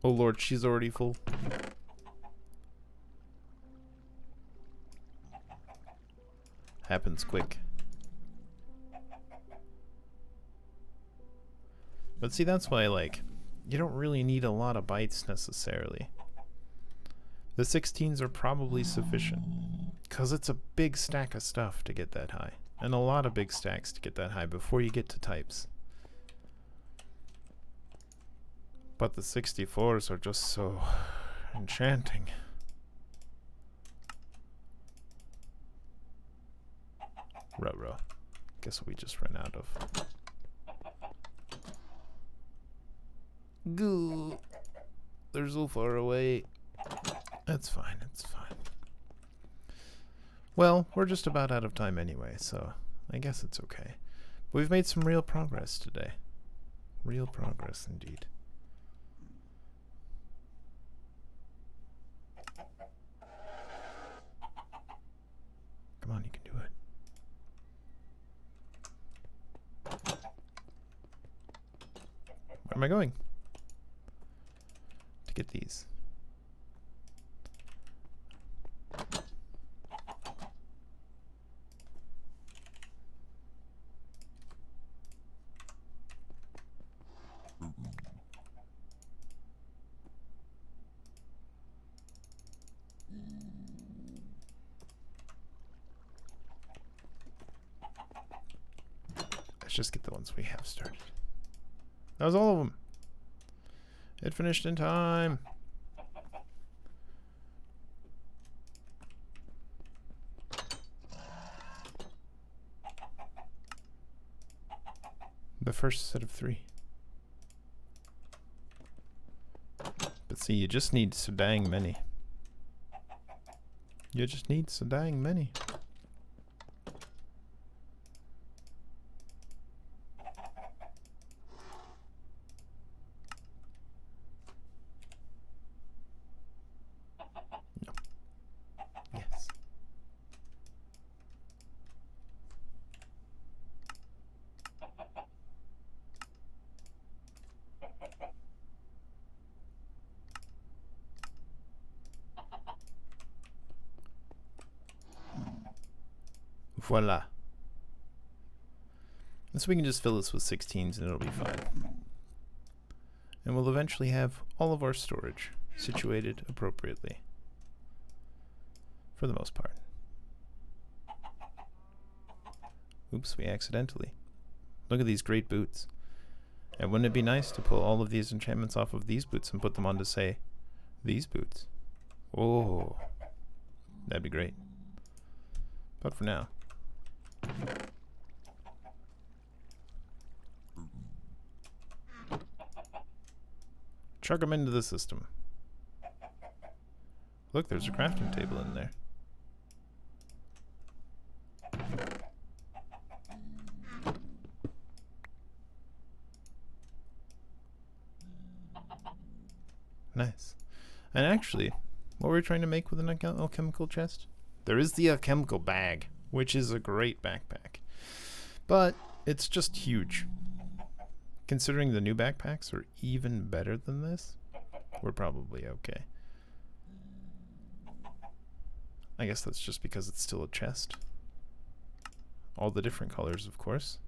Oh lord, she's already full. Happens quick. But see, that's why, like, you don't really need a lot of bites necessarily. The 16s are probably sufficient, because it's a big stack of stuff to get that high. And a lot of big stacks to get that high before you get to types. But the 64s are just so enchanting. Ruh-roh. Guess we just ran out of. Goo. They're so far away. That's fine, it's fine. Well, we're just about out of time anyway, so I guess it's okay. But we've made some real progress today. Real progress indeed. Come on, you can do it. Where am I going? To get these. Let's just get the ones we have started. That was all of them. It finished in time. The first set of 3. But see, you just need so dang many. You just need so dang many. No. Yes. Voila. And so we can just fill this with 16s and it'll be fine. And we'll eventually have all of our storage situated appropriately. For the most part. Oops, we accidentally. Look at these great boots. And wouldn't it be nice to pull all of these enchantments off of these boots and put them on to, say, these boots? Oh, that'd be great. But for now. Chug them into the system. Look, there's a crafting table in there. Nice. And actually, what we're trying to make with an alchemical chest? There is the alchemical bag, which is a great backpack. But it's just huge. Considering the new backpacks are even better than this, we're probably okay. I guess that's just because it's still a chest. All the different colors, of course.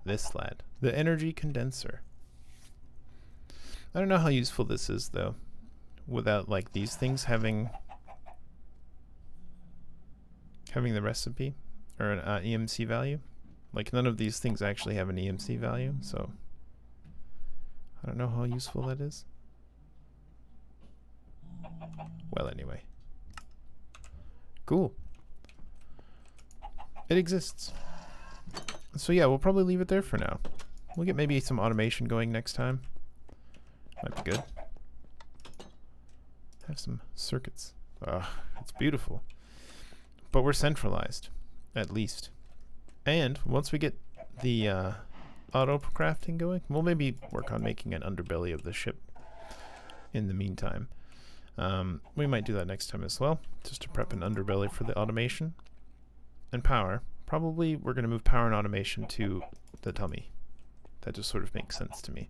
This lad, the energy condenser. I don't know how useful this is, though, without, like, these things having the recipe, or an EMC value. Like, none of these things actually have an EMC value, so I don't know how useful that is. Well, anyway. Cool. It exists. So yeah, we'll probably leave it there for now. We'll get maybe some automation going next time. Might be good. Have some circuits. It's beautiful. But we're centralized, at least. And once we get the auto crafting going, we'll maybe work on making an underbelly of the ship in the meantime. We might do that next time as well, just to prep an underbelly for the automation. And power. Probably we're going to move power and automation to the tummy. That just sort of makes sense to me.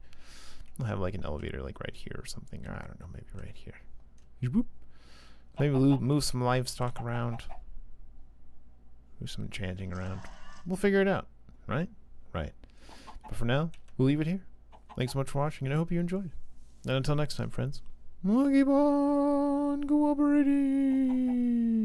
We'll have like an elevator like right here or something. Or I don't know, maybe right here. Maybe we'll move some livestock around. Move some enchanting around. We'll figure it out. Right? Right. But for now, we'll leave it here. Thanks so much for watching, and I hope you enjoyed. And until next time, friends, we'll keep on cooperating.